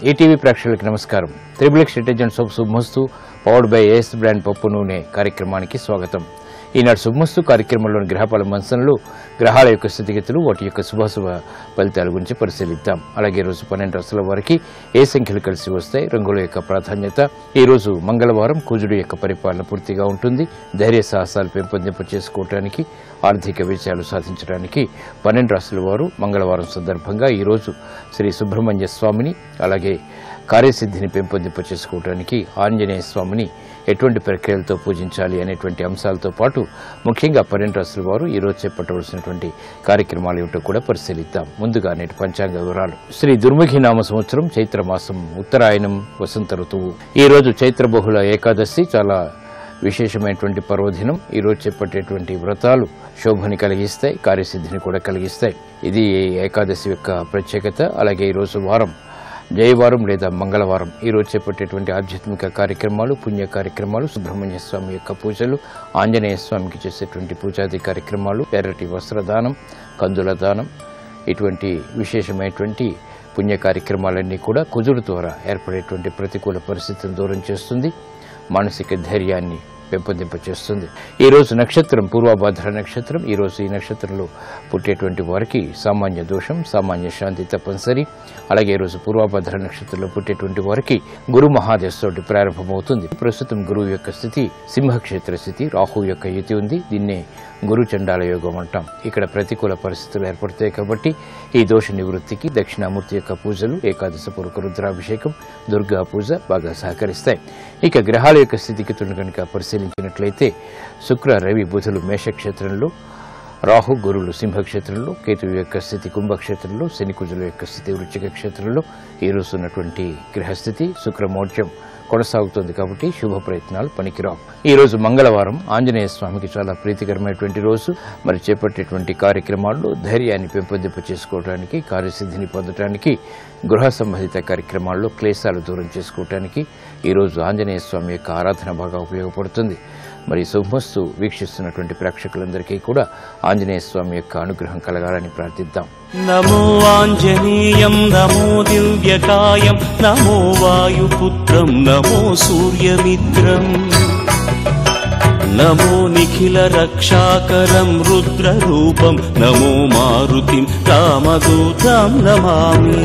ETV ప్రేక్షకులకు నమస్కారం. Triple detergent soap Subhamastu powered by as brand పప్పు నూనె కార్యక్రమానికి స్వాగతం. ఈనాడు శుభమస్తు కార్యక్రమంలోని గ్రహఫల మంచంలో గ్రహాల యొక్క స్థితిగతులు, వాటి యొక్క శుభాశుభ ఫలితాల గురించి పరిశీలిద్దాం. అలాగే రోజు 12 రాశుల వారికి ఏ సంఖ్యలు కలిసి వస్తాయి, రంగుల యొక్క ప్రాధాన్యత. ఈ రోజు మంగళవారం, కుజుడు యొక్క పరిపాలన పూర్తిగా ఉంటుంది. ధైర్య సాహసాలు పెంపొందింప చేసుకోవడానికి, ఆర్థిక విజయాలు సాధించడానికి 12 రాశుల వారు మంగళవారం సందర్భంగా ఈరోజు శ్రీ సుబ్రహ్మణ్య స్వామిని, అలాగే కార్యసిద్ధిని పెంపొందింప చేసుకోవడానికి ఆంజనేయ స్వామిని ఎటువంటి ప్రక్రియలతో పూజించాలి అనేటువంటి అంశాలతో పాటు ముఖ్యంగా 12 రాశుల వారు ఈరోజు చేపట్టవలసినటువంటి కార్యక్రమాలు ఏమిటో కూడా పరిశీలిద్దాం. ముందుగా నేటి పంచాంగ వివరాలు. శ్రీ దుర్ముఖి నామ సంవత్సరం చైత్రమాసం, ఉత్తరాయణం, వసంత ఋతువు. ఈ రోజు చైత్ర బహుళ ఏకాదశి, చాలా విశేషమైనటువంటి పర్వదినం. ఈ రోజు చేపట్టేటువంటి వ్రతాలు శోభని కలిగిస్తాయి, కార్యసిద్ధిని కూడా కలిగిస్తాయి. ఇది ఏకాదశి యొక్క ప్రత్యేకత. అలాగే ఈరోజు వారం జయవారం లేదా మంగళవారం. ఈ రోజు చేపట్టేటువంటి ఆధ్యాత్మిక కార్యక్రమాలు, పుణ్య కార్యక్రమాలు, సుబ్రహ్మణ్య స్వామి యొక్క పూజలు, ఆంజనేయ స్వామికి చేసేటువంటి పూజాది కార్యక్రమాలు, ఎర్రటి వస్త్రదానం, కందుల దానం, ఇటువంటి విశేషమైనటువంటి పుణ్య కార్యక్రమాలన్నీ కూడా కుజుడు ద్వారా ఏర్పడేటువంటి ప్రతికూల పరిస్థితులను దూరం చేస్తుంది, మానసిక ధైర్యాన్ని పెంపొందింపచేస్తుంది. ఈ రోజు నక్షత్రం పూర్వభాద్ర నక్షత్రం. ఈ రోజు ఈ నక్షత్రంలో పుట్టేటువంటి వారికి సామాన్య దోషం, సామాన్య శాంతి తప్పనిసరి. అలాగే ఈ రోజు పూర్వభాద్ర నక్షత్రంలో పుట్టేటువంటి వారికి గురు మహాదశతోటి ప్రారంభమవుతుంది. ప్రస్తుతం గురువు యొక్క స్థితి సింహక్షేత్ర స్థితి, రాహు యొక్క యుతి ఉంది. దీన్నే గురు చండాల యోగం అంటాం. ఇక్కడ ప్రతికూల పరిస్థితులు ఏర్పడతాయి కాబట్టి ఈ దోష నివృత్తికి దక్షిణామూర్తి యొక్క పూజలు, ఏకాదశ పూర్వక రుద్రాభిషేకం, దుర్గా పూజ బాగా సహకరిస్తాయి. ఇక గ్రహాల యొక్క స్థితిగతులను కనుక పరిశీలించినట్లయితే శుక్ర, రవి, బుధులు మేషక్షేత్రంలో, రాహు, గురువులు సింహక్షేత్రంలో, కేతువు యొక్క స్థితి కుంభక్షేత్రంలో, శని, కుజుల యొక్క స్థితి వృశ్చిక క్షేత్రంలో. ఈ రోజు ఉన్నటువంటి గ్రహస్థితి శుక్రమౌఢ్యం కొనసాగుతుంది కాబట్టి శుభ ప్రయత్నాలు పనికిరావు. ఈ రోజు మంగళవారం, ఆంజనేయ స్వామికి చాలా ప్రీతికరమైనటువంటి రోజు. మరి చేపట్టేటువంటి కార్యక్రమాల్లో ధైర్యాన్ని పెంపొందింప చేసుకోవడానికి, కార్యసిద్ధిని పొందడానికి, గృహ సంబంధిత కార్యక్రమాల్లో క్లేశాలు దూరం చేసుకోవడానికి ఈ రోజు ఆంజనేయ స్వామి యొక్క ఆరాధన బాగా ఉపయోగపడుతుంది. మరి శుభమస్తు వీక్షిస్తున్నటువంటి ప్రేక్షకులందరికీ కూడా ఆంజనేయ స్వామి యొక్క అనుగ్రహం కలగాలని ప్రార్థిద్దాం. నమో ఆంజనేయం, నమో దివ్యకాయం, నమో వాయుపుత్రం, నమో సూర్యమిత్రం, నమో నిఖిల రక్షాకరం రుద్రరూపం, నమో మారుతిం రామదూతం నమామి.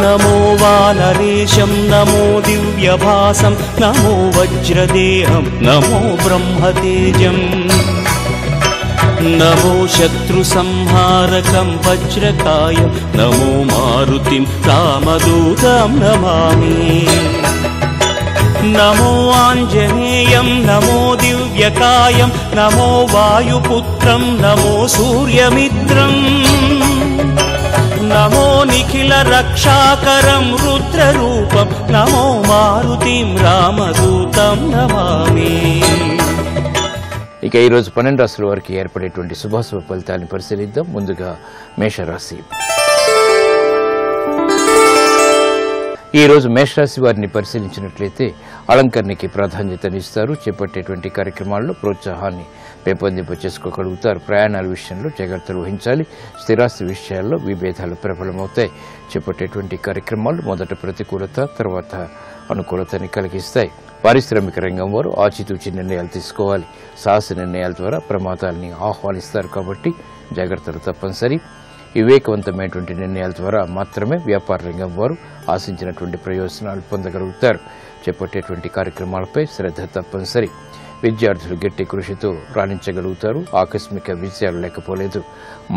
నమో వానరేశం, నమో దివ్యభాసం, నమో వజ్రదేహం, నమో బ్రహ్మతేజం, నమో శత్రు సంహారకం వజ్రకాయం, నమో మారుతిం రామదూతం నమామి. నమో ఆంజనేయం, నమో దివ్యకాయం, నమో వాయుపుత్రం, నమో సూర్యమిత్రం, నమో నిఖిల రక్షాకరం రుద్రరూపం, నమో మారుతిం రామదూతం నమామి. ఇక ఈరోజు 12 రాశుల వారికి ఏర్పడేటువంటి శుభాశుభ ఫలితాన్ని పరిశీలిద్దాం. ముందుగా మేషరాశి. ఈ రోజు మేషరాశి వారిని పరిశీలించినట్లయితే అలంకరణకి ప్రాధాన్యతనిస్తారు. చేపట్టేటువంటి కార్యక్రమాల్లో ప్రోత్సాహాన్ని పెంపొందింప చేసుకోగలుగుతారు. ప్రయాణాల విషయంలో జాగ్రత్తలు వహించాలి. స్థిరాస్తి విషయాల్లో విభేదాలు ప్రబలమవుతాయి. చేపట్టేటువంటి కార్యక్రమాలు మొదట ప్రతికూలత, తర్వాత అనుకూలతని కలిగిస్తాయి. పారిశ్రామిక రంగం వారు ఆచితూచి నిర్ణయాలు తీసుకోవాలి. సాహస నిర్ణయాల ద్వారా ప్రమాదాలని ఆహ్వానిస్తారు కాబట్టి జాగ్రత్తలు తప్పనిసరి. వివేకవంతమైనటువంటి నిర్ణయాల ద్వారా మాత్రమే వ్యాపార రంగం వారు ఆశించినటువంటి ప్రయోజనాలు పొందగలుగుతారు. చేపట్టేటువంటి కార్యక్రమాలపై శ్రద్ధ తప్పనిసరి. విద్యార్థులు గట్టి కృషితో రాణించగలుగుతారు. ఆకస్మిక విజయాలు లేకపోలేదు.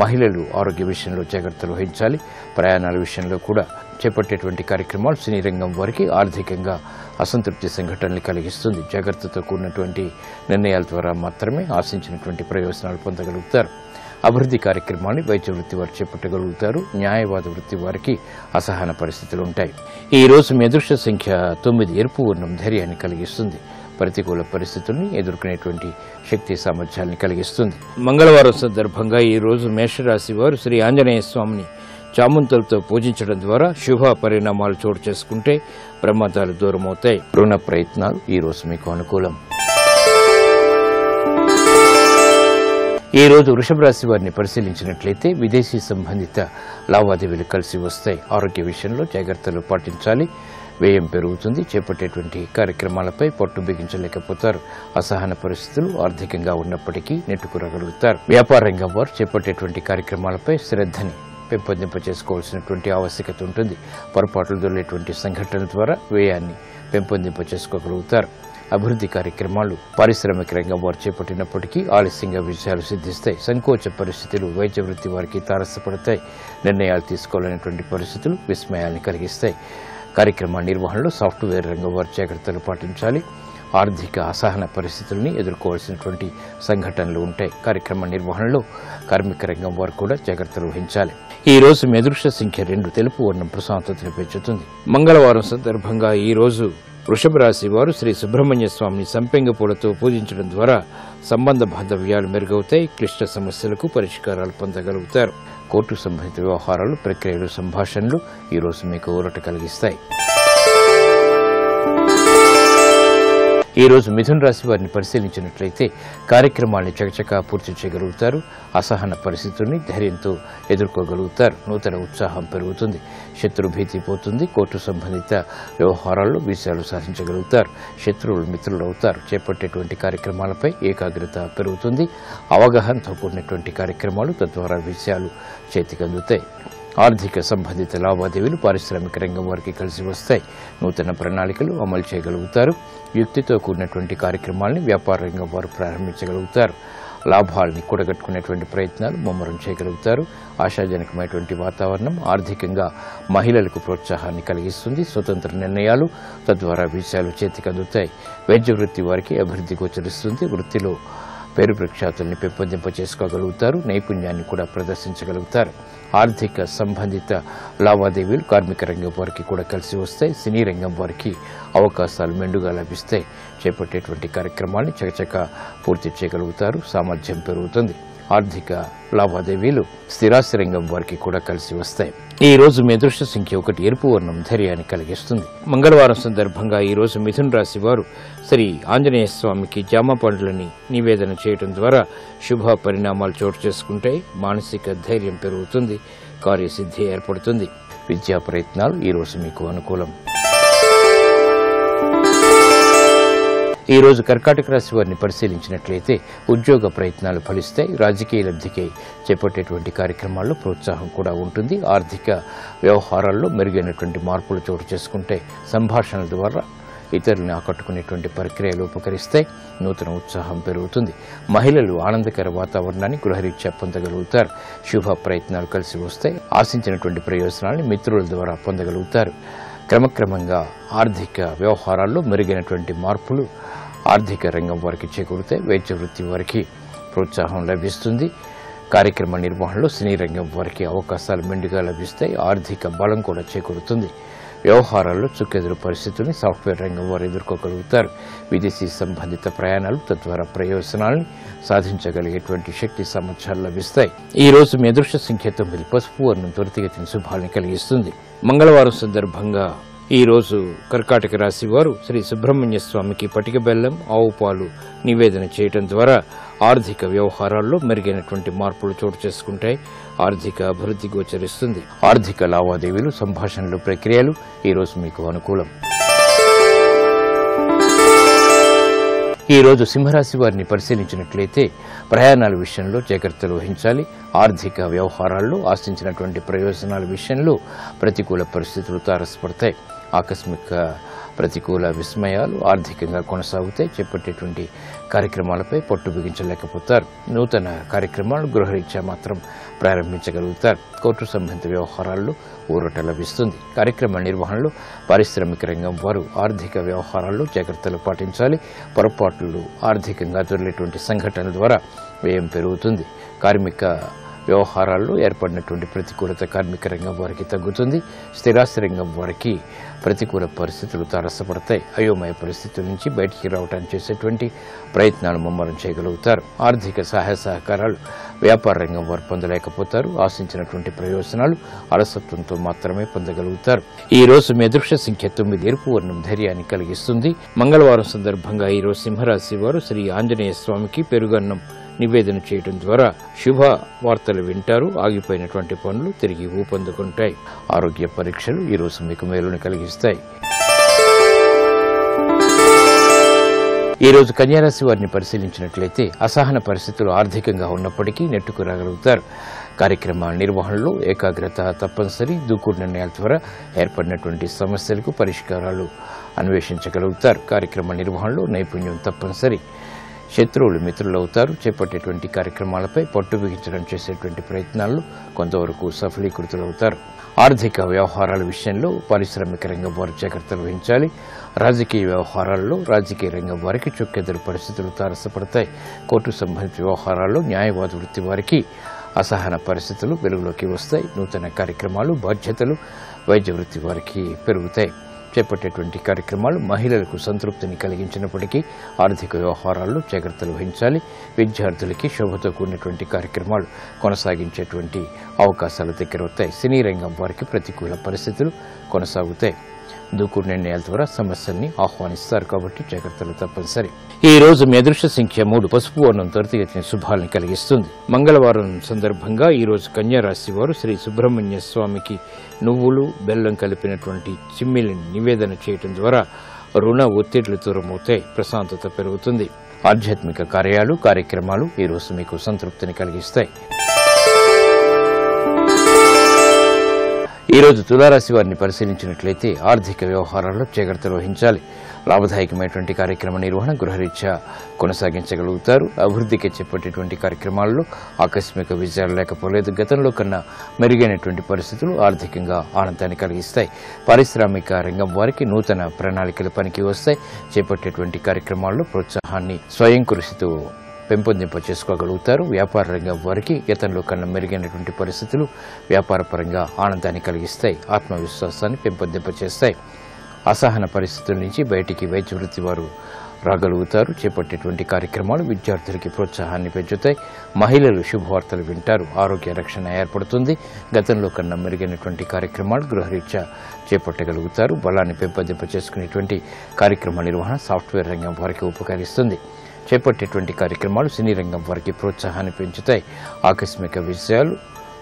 మహిళలు ఆరోగ్య విషయంలో జాగ్రత్తలు వహించాలి. ప్రయాణాల విషయంలో కూడా చేపట్టేటువంటి కార్యక్రమాలు సినీ రంగం వారికి ఆర్థికంగా అసంతృప్తి సంఘటనలు కలిగిస్తుంది. జాగ్రత్తతో కూడినటువంటి నిర్ణయాల ద్వారా మాత్రమే ఆశించినటువంటి ప్రయోజనాలు పొందగలుగుతారు. అభివృద్ధి కార్యక్రమాన్ని వైద్య వృత్తి వారు చేపట్టగలుగుతారు. న్యాయవాద వృత్తి వారికి అసహన పరిస్థితులు ఉంటాయి. ఈ రోజు మీ అదృష్ట సంఖ్య 9. ఎరుపు వర్ణం ధైర్యాన్ని కలిగిస్తుంది. ప్రతికూల పరిస్థితుల్ని ఎదుర్కొనేటువంటి శక్తి సామర్థ్యాన్ని కలిగిస్తుంది. మంగళవారం సందర్భంగా ఈ రోజు మేషరాశి వారు శ్రీ ఆంజనేయ స్వామిని చామంతులతో పూజించడం ద్వారా శుభ పరిణామాలు చోటు చేసుకుంటే ప్రమాదాలు దూరమవుతాయి. రుణ ప్రయత్నాలు ఈ రోజు మీకు అనుకూలం. ఈ రోజు వృషభ రాశి వారిని పరిశీలించినట్లయితే విదేశీ సంబంధిత లావాదేవీలు కలిసి వస్తాయి. ఆరోగ్య విషయంలో జాగ్రత్తలు పాటించాలి. వ్యయం పెరుగుతుంది. చేపట్టేటువంటి కార్యక్రమాలపై పట్టు బిగించలేకపోతారు. అసహన పరిస్థితులు ఆర్థికంగా ఉన్నప్పటికీ నెట్టుకురగలుగుతారు. వ్యాపార రంగం వారు చేపట్టేటువంటి కార్యక్రమాలపై శ్రద్ధని పెంపొందింపచేసుకోవాల్సినటువంటి ఆవశ్యకత ఉంటుంది. పొరపాట్లు దొరికేటువంటి సంఘటనల ద్వారా వ్యయాన్ని పెంపొందింపచేసుకోగలుగుతారు. అభివృద్ధి కార్యక్రమాలు పారిశ్రామిక రంగం వారు చేపట్టినప్పటికీ ఆలస్యంగా విజయాలు సిద్ధిస్తాయి. సంకోచ పరిస్థితులు వైద్య వృత్తి వారికి తారసపడతాయి. నిర్ణయాలు తీసుకోవాలనేటువంటి పరిస్థితులు విస్మయాన్ని కలిగిస్తాయి. కార్యక్రమ నిర్వహణలో సాఫ్ట్వేర్ రంగం వారు జాగ్రత్తలు పాటించాలి. ఆర్థిక అసహన పరిస్థితుల్ని ఎదుర్కోవాల్సినటువంటి సంఘటనలు ఉంటాయి. కార్యక్రమ నిర్వహణలో కార్మిక రంగం వారు కూడా జాగ్రత్తలు వహించాలి. ఈ రోజు మీ అదృష్ట సంఖ్య 2. తెలుపు వర్ణం ప్రశాంతతను పెంచుతుంది. మంగళవారం సందర్భంగా ఈ రోజు వృషభ రాశి వారు శ్రీ సుబ్రహ్మణ్య స్వామిని సంపెంగ పూలతో పూజించడం ద్వారా సంబంధ బాంధవ్యాలు మెరుగవుతాయి. క్లిష్ట సమస్యలకు పరిష్కారాలు పొందగలుగుతారు. కోర్టు సంబంధిత వ్యవహారాలు, ప్రక్రియలు, సంభాషణలు ఈ రోజు మీకు ఊరట కలిగిస్తాయి. ఈ రోజు మిథున రాశి వారిని పరిశీలించినట్లయితే కార్యక్రమాన్ని చకచకా పూర్తి చేయగలుగుతారు. అసహన పరిస్థితుల్ని ధైర్యంతో ఎదుర్కోగలుగుతారు. నూతన ఉత్సాహం పెరుగుతుంది. శత్రు భీతి పోతుంది. కోర్టు సంబంధిత వ్యవహారాల్లో విజయాలు సాధించగలుగుతారు. శత్రువులు మిత్రులు అవుతారు. చేపట్టేటువంటి కార్యక్రమాలపై ఏకాగ్రత పెరుగుతుంది. అవగాహనతో కూడినటువంటి కార్యక్రమాలు తద్వారా విజయాలు చేతికందుతాయి. ఆర్థిక సంబంధిత లావాదేవీలు పారిశ్రామిక రంగం వారికి కలిసి వస్తాయి. నూతన ప్రణాళికలు అమలు చేయగలుగుతారు. యుక్తితో కూడినటువంటి కార్యక్రమాలను వ్యాపార రంగం వారు ప్రారంభించగలుగుతారు. లాభాలని కూడగట్టుకునేటువంటి ప్రయత్నాలు ముమ్మరం చేయగలుగుతారు. ఆశాజనకమైనటువంటి వాతావరణం ఆర్థికంగా మహిళలకు ప్రోత్సాహాన్ని కలిగిస్తుంది. స్వతంత్ర నిర్ణయాలు తద్వారా విజయాలు చేతికందుతాయి. వైద్య వృత్తి వారికి అభివృద్ధి గోచరిస్తుంది. వృత్తిలో పేరు ప్రఖ్యాతుల్ని పెంపొందింపచేసుకోగలుగుతారు. నైపుణ్యాన్ని కూడా ప్రదర్శించగలుగుతారు. ఆర్థిక సంబంధిత లావాదేవీలు కార్మిక రంగం వారికి కూడా కలిసి వస్తాయి. సినీ రంగం వారికి అవకాశాలు మెండుగా లభిస్తాయి. చేపట్టేటువంటి కార్యక్రమాన్ని చకచకా పూర్తి చేయగలుగుతారు. సామర్థ్యం పెరుగుతుంది. ఆర్థిక లావాదేవీలు స్థిరాస్తి రంగం వారికి కూడా కలిసి వస్తాయి. ఈ రోజు మీ అదృష్ట సంఖ్య 1. ఎరుపు వర్ణం ధైర్యాన్ని కలిగిస్తుంది. మంగళవారం సందర్భంగా ఈ రోజు మిథున రాశి వారు శ్రీ ఆంజనేయ స్వామికి జామ పండ్లని నివేదన చేయడం ద్వారా శుభ పరిణామాలు చోటు చేసుకుంటాయి. మానసిక ధైర్యం పెరుగుతుంది. కార్యసిద్ధి ఏర్పడుతుంది. విద్యా ప్రయత్నాలు ఈ రోజు మీకు అనుకూలం. ఈ రోజు కర్కాటక రాశి వారిని పరిశీలించినట్లయితే ఉద్యోగ ప్రయత్నాలు ఫలిస్తాయి. రాజకీయ లబ్ధికై చేపట్టేటువంటి కార్యక్రమాల్లో ప్రోత్సాహం కూడా ఉంటుంది. ఆర్థిక వ్యవహారాల్లో మెరుగైనటువంటి మార్పులు చోటు చేసుకుంటే సంభాషణల ద్వారా ఇతరులను ఆకట్టుకునేటువంటి ప్రక్రియలు ఉపకరిస్తాయి. నూతన ఉత్సాహం పెరుగుతుంది. మహిళలు ఆనందకర వాతావరణాన్ని గృహరీత్యా పొందగలుగుతారు. శుభ ప్రయత్నాలు కలిసి వస్తాయి. ఆశించినటువంటి ప్రయోజనాలను మిత్రుల ద్వారా పొందగలుగుతారు. క్రమక్రమంగా ఆర్థిక వ్యవహారాల్లో మెరుగైనటువంటి మార్పులు ఆర్థిక రంగం వారికి చేకూరుతాయి. వైద్య వృత్తి వారికి ప్రోత్సాహం లభిస్తుంది. కార్యక్రమ నిర్వహణలో సినీ రంగం వారికి అవకాశాలు మెండుగా లభిస్తాయి. ఆర్థిక బలం కూడా చేకూరుతుంది. వ్యవహారాల్లో చుక్కెదురు పరిస్థితుల్ని సాఫ్ట్వేర్ రంగం వారు ఎదుర్కోగలుగుతారు. విదేశీ సంబంధిత ప్రయాణాలు తద్వారా ప్రయోజనాలను సాధించగలిగేటువంటి శక్తి సామర్థ్యాలు లభిస్తాయి. ఈ రోజు మీ అదృష్ట సంఖ్య 9. పసుపు వర్ణం త్వరితగతిన శుభాలను కలిగిస్తుంది. మంగళవారం సందర్భంగా ఈ రోజు కర్కాటక రాశి వారు శ్రీ సుబ్రహ్మణ్య స్వామికి పటిక బెల్లం, ఆవు పాలు నివేదన చేయడం ద్వారా ఆర్థిక వ్యవహారాల్లో మెరుగైనటువంటి మార్పులు చోటు చేసుకుంటాయి. ఆర్థిక అభివృద్ధి గోచరిస్తుంది. ఆర్థిక లావాదేవీలు, సంభాషణలు, ప్రక్రియలు ఈ రోజు మీకు అనుకూలం. ఈ రోజు సింహరాశి వారిని పరిశీలించినట్లయితే ప్రయాణాల విషయంలో జాగ్రత్తలు వహించాలి. ఆర్థిక వ్యవహారాల్లో ఆశించినటువంటి ప్రయోజనాల విషయంలో ప్రతికూల పరిస్థితులు తారసపడతాయి. ఆకస్మిక ప్రతికూల విస్మయాలు ఆర్థికంగా కొనసాగుతాయి. చేపట్టేటువంటి కార్యక్రమాలపై పట్టు బిగించలేకపోతారు. నూతన కార్యక్రమాలు గృహరీత్యా మాత్రం ప్రారంభించగలుగుతారు. కోర్టు సంబంధిత వ్యవహారాల్లో ఊరట లభిస్తుంది. కార్యక్రమ నిర్వహణలో పారిశ్రామిక రంగం వారు ఆర్థిక వ్యవహారాల్లో జాగ్రత్తలు పాటించాలి. పొరపాట్లు ఆర్థికంగా దొరికేటువంటి సంఘటనల ద్వారా వ్యయం పెరుగుతుంది. కార్మిక వ్యవహారాల్లో ఏర్పడినటువంటి ప్రతికూలత కార్మిక రంగం వారికి తగ్గుతుంది. స్థిరాస్తి రంగం వారికి ప్రతికూల పరిస్థితులు తారసపడతాయి. అయోమయ పరిస్థితుల నుంచి బయటికి రావడానికి చేసేటువంటి ప్రయత్నాలు ముమ్మరం చేయగలుగుతారు. ఆర్థిక సహాయ సహకారాలు వ్యాపార రంగం వారు పొందలేకపోతారు. ఆశించినటువంటి ప్రయోజనాలు అలసత్వంతో మాత్రమే పొందగలుగుతారు. ఈ రోజు మీ అదృష్ట సంఖ్య 9. ఎరుపు వర్ణం ధైర్యాన్ని కలిగిస్తుంది. మంగళవారం సందర్భంగా ఈ రోజు సింహరాశి వారు శ్రీ ఆంజనేయ స్వామికి పెరుగన్నం నివేదన చేయడం ద్వారా శుభ వార్తలు వింటారు. ఆగిపోయినటువంటి పనులు తిరిగి ఊపందుకుంటాయి. ఆరోగ్య పరీక్షలు ఈ రోజు మీకు మేలును కలిగిస్తాయి. ఈ రోజు కన్యారాశి వారిని పరిశీలించినట్లయితే అసహన పరిస్థితులు ఆర్థికంగా ఉన్నప్పటికీ నెట్టుకు రాగలుగుతారు. కార్యక్రమాల నిర్వహణలో ఏకాగ్రత తప్పనిసరి. దూకుడు నిర్ణయాల ద్వారా ఏర్పడినటువంటి సమస్యలకు పరిష్కారాలు అన్వేషించగలుగుతారు. కార్యక్రమ నిర్వహణలో నైపుణ్యం తప్పనిసరి. శత్రువులు మిత్రులవుతారు. చేపట్టేటువంటి కార్యక్రమాలపై పట్టు బిగించడం చేసేటువంటి ప్రయత్నాల్లో కొంతవరకు సఫలీకృతులవుతారు. ఆర్థిక వ్యవహారాల విషయంలో పారిశ్రామిక రంగం వారు జాగ్రత్తలు వహించాలి. రాజకీయ వ్యవహారాల్లో రాజకీయ రంగం వారికి చుక్కెదురు పరిస్థితులు తారసపడతాయి. కోర్టు సంబంధిత వ్యవహారాల్లో న్యాయవాద వృత్తి వారికి అసహన పరిస్థితులు వెలుగులోకి వస్తాయి. నూతన కార్యక్రమాలు బాధ్యతలు వైద్య వృత్తి వారికి పెరుగుతాయి. చేపట్టేటువంటి కార్యక్రమాలు మహిళలకు సంతృప్తిని కలిగించినప్పటికీ ఆర్థిక వ్యవహారాల్లో జాగ్రత్తలు వహించాలి. విద్యార్థులకి శోభతో కూడినటువంటి కార్యక్రమాలు కొనసాగించేటువంటి అవకాశాలు దగ్గరవుతాయి. సినీ రంగం వారికి ప్రతికూల పరిస్థితులు కొనసాగుతాయి. దూకుడు నిర్ణయాల ద్వారా సమస్యల్ని ఆహ్వానిస్తారు కాబట్టి జాగ్రత్తలు తప్పనిసరి. ఈ రోజు మీ అదృష్ట సంఖ్య 3. పసుపు వర్ణం త్వరితగతిన శుభాలను కలిగిస్తుంది. మంగళవారం సందర్భంగా ఈ రోజు కన్యా రాశి వారు శ్రీ సుబ్రహ్మణ్య స్వామికి నువ్వులు బెల్లం కలిపినటువంటి చిమ్మిలిని నివేదన చేయడం ద్వారా రుణ ఒత్తిళ్లు దూరమవుతాయి. ప్రశాంతత పెరుగుతుంది. ఆధ్యాత్మిక కార్యక్రమాలు ఈ రోజు మీకు సంతృప్తిని కలిగిస్తాయి. ఈ రోజు తులారాశి వారిని పరిశీలించినట్లయితే ఆర్థిక వ్యవహారాల్లో జాగ్రత్తలు వహించాలి. లాభదాయకమైనటువంటి కార్యక్రమ నిర్వహణ గృహరీత్యా కొనసాగించగలుగుతారు. అభివృద్ధికి చేపట్టేటువంటి కార్యక్రమాల్లో ఆకస్మిక విజయాలు లేకపోలేదు. గతంలో కన్నా మెరుగైనటువంటి పరిస్థితులు ఆర్థికంగా ఆనందాన్ని కలిగిస్తాయి. పారిశ్రామిక రంగం వారికి నూతన ప్రణాళికలు పనికి వస్తాయి. చేపట్టేటువంటి కార్యక్రమాల్లో ప్రోత్సాహాన్ని స్వయం కృషితో పెంపొందింప చేసుకోగలుగుతారు. వ్యాపార రంగం వారికి గతంలో కన్నా మెరుగైనటువంటి పరిస్థితులు వ్యాపారపరంగా ఆనందాన్ని కలిగిస్తాయి. ఆత్మవిశ్వాసాన్ని పెంపొందింప చేస్తాయి. అసహన పరిస్థితుల నుంచి బయటికి వైద్య వృత్తి వారు రాగలుగుతారు. చేపట్టేటువంటి కార్యక్రమాలు విద్యార్థులకి ప్రోత్సాహాన్ని పెంచుతాయి. మహిళలు శుభవార్తలు వింటారు. ఆరోగ్య రక్షణ ఏర్పడుతుంది. గతంలో కన్నా మెరుగైనటువంటి కార్యక్రమాలు గృహరీత్యా చేపట్టగలుగుతారు. బలాన్ని పెంపొందింప చేసుకునేటువంటి కార్యక్రమ నిర్వహణ సాఫ్ట్వేర్ రంగం వారికి ఉపకరిస్తుంది. చేపట్టేటువంటి కార్యక్రమాలు సినీ రంగం వారికి ప్రోత్సాహాన్ని పెంచుతాయి. ఆకస్మిక విజయాలు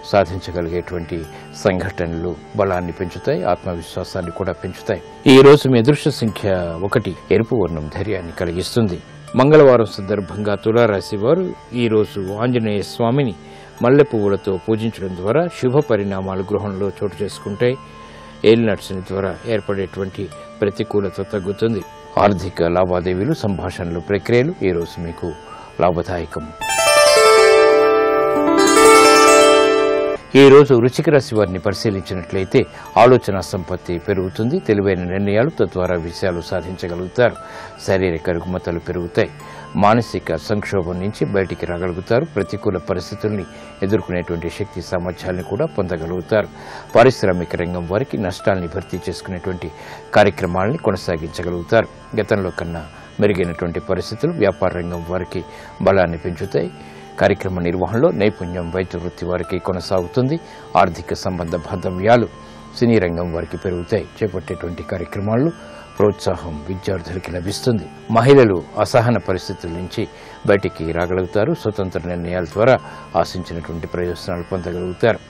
సాధించగలిగేటువంటి సంఘటనలు బలాన్ని పెంచుతాయి. ఆత్మవిశ్వాసాన్ని కూడా పెంచుతాయి. ఈ రోజు మీ అదృష్ట సంఖ్య 1. ఎరుపు వర్ణం ధైర్యాన్ని కలిగిస్తుంది. మంగళవారం సందర్భంగా తులారాశి వారు ఈ రోజు ఆంజనేయ స్వామిని మల్లె పువ్వులతో పూజించడం ద్వారా శుభ పరిణామాలు గృహంలో చోటు చేసుకుంటాయి. ఏలినట్స్ ద్వారా ఏర్పడేటువంటి ప్రతికూలత తగ్గుతుంది. ఆర్థిక లావాదేవీలు సంభాషణలు ప్రక్రియలు ఈ రోజు మీకు లాభదాయకం. ఈ రోజు వృశ్చిక రాశి వారిని పరిశీలించినట్లయితే ఆలోచన సంపత్తి పెరుగుతుంది. తెలివైన నిర్ణయాలు తద్వారా విజయాలు సాధించగలుగుతారు. శారీరక రుగ్మతలు పెరుగుతాయి. మానసిక సంక్షోభం నుంచి బయటికి రాగలుగుతారు. ప్రతికూల పరిస్థితుల్ని ఎదుర్కొనేటువంటి శక్తి సామర్థ్యాలను కూడా పొందగలుగుతారు. పారిశ్రామిక రంగం వారికి నష్టాల్ని భర్తీ చేసుకునేటువంటి కార్యక్రమాలని కొనసాగించగలుగుతారు. గతంలో కన్నా మెరుగైనటువంటి పరిస్థితులు వ్యాపార రంగం వారికి బలాన్ని పెంచుతాయి. కార్యక్రమ నిర్వహణలో నైపుణ్యం వైద్య వృత్తి వారికి కొనసాగుతుంది. ఆర్థిక సంబంధ బాంధవ్యాలు సినీ రంగం వారికి పెరుగుతాయి. చేపట్టేటువంటి కార్యక్రమాల్లో ప్రోత్సాహం విద్యార్థులకి లభిస్తుంది. మహిళలు అసహన పరిస్థితుల నుంచి బయటికి రాగలుగుతారు. స్వతంత్ర నిర్ణయాల ద్వారా ఆశించినటువంటి ప్రయోజనాలు పొందగలుగుతారు.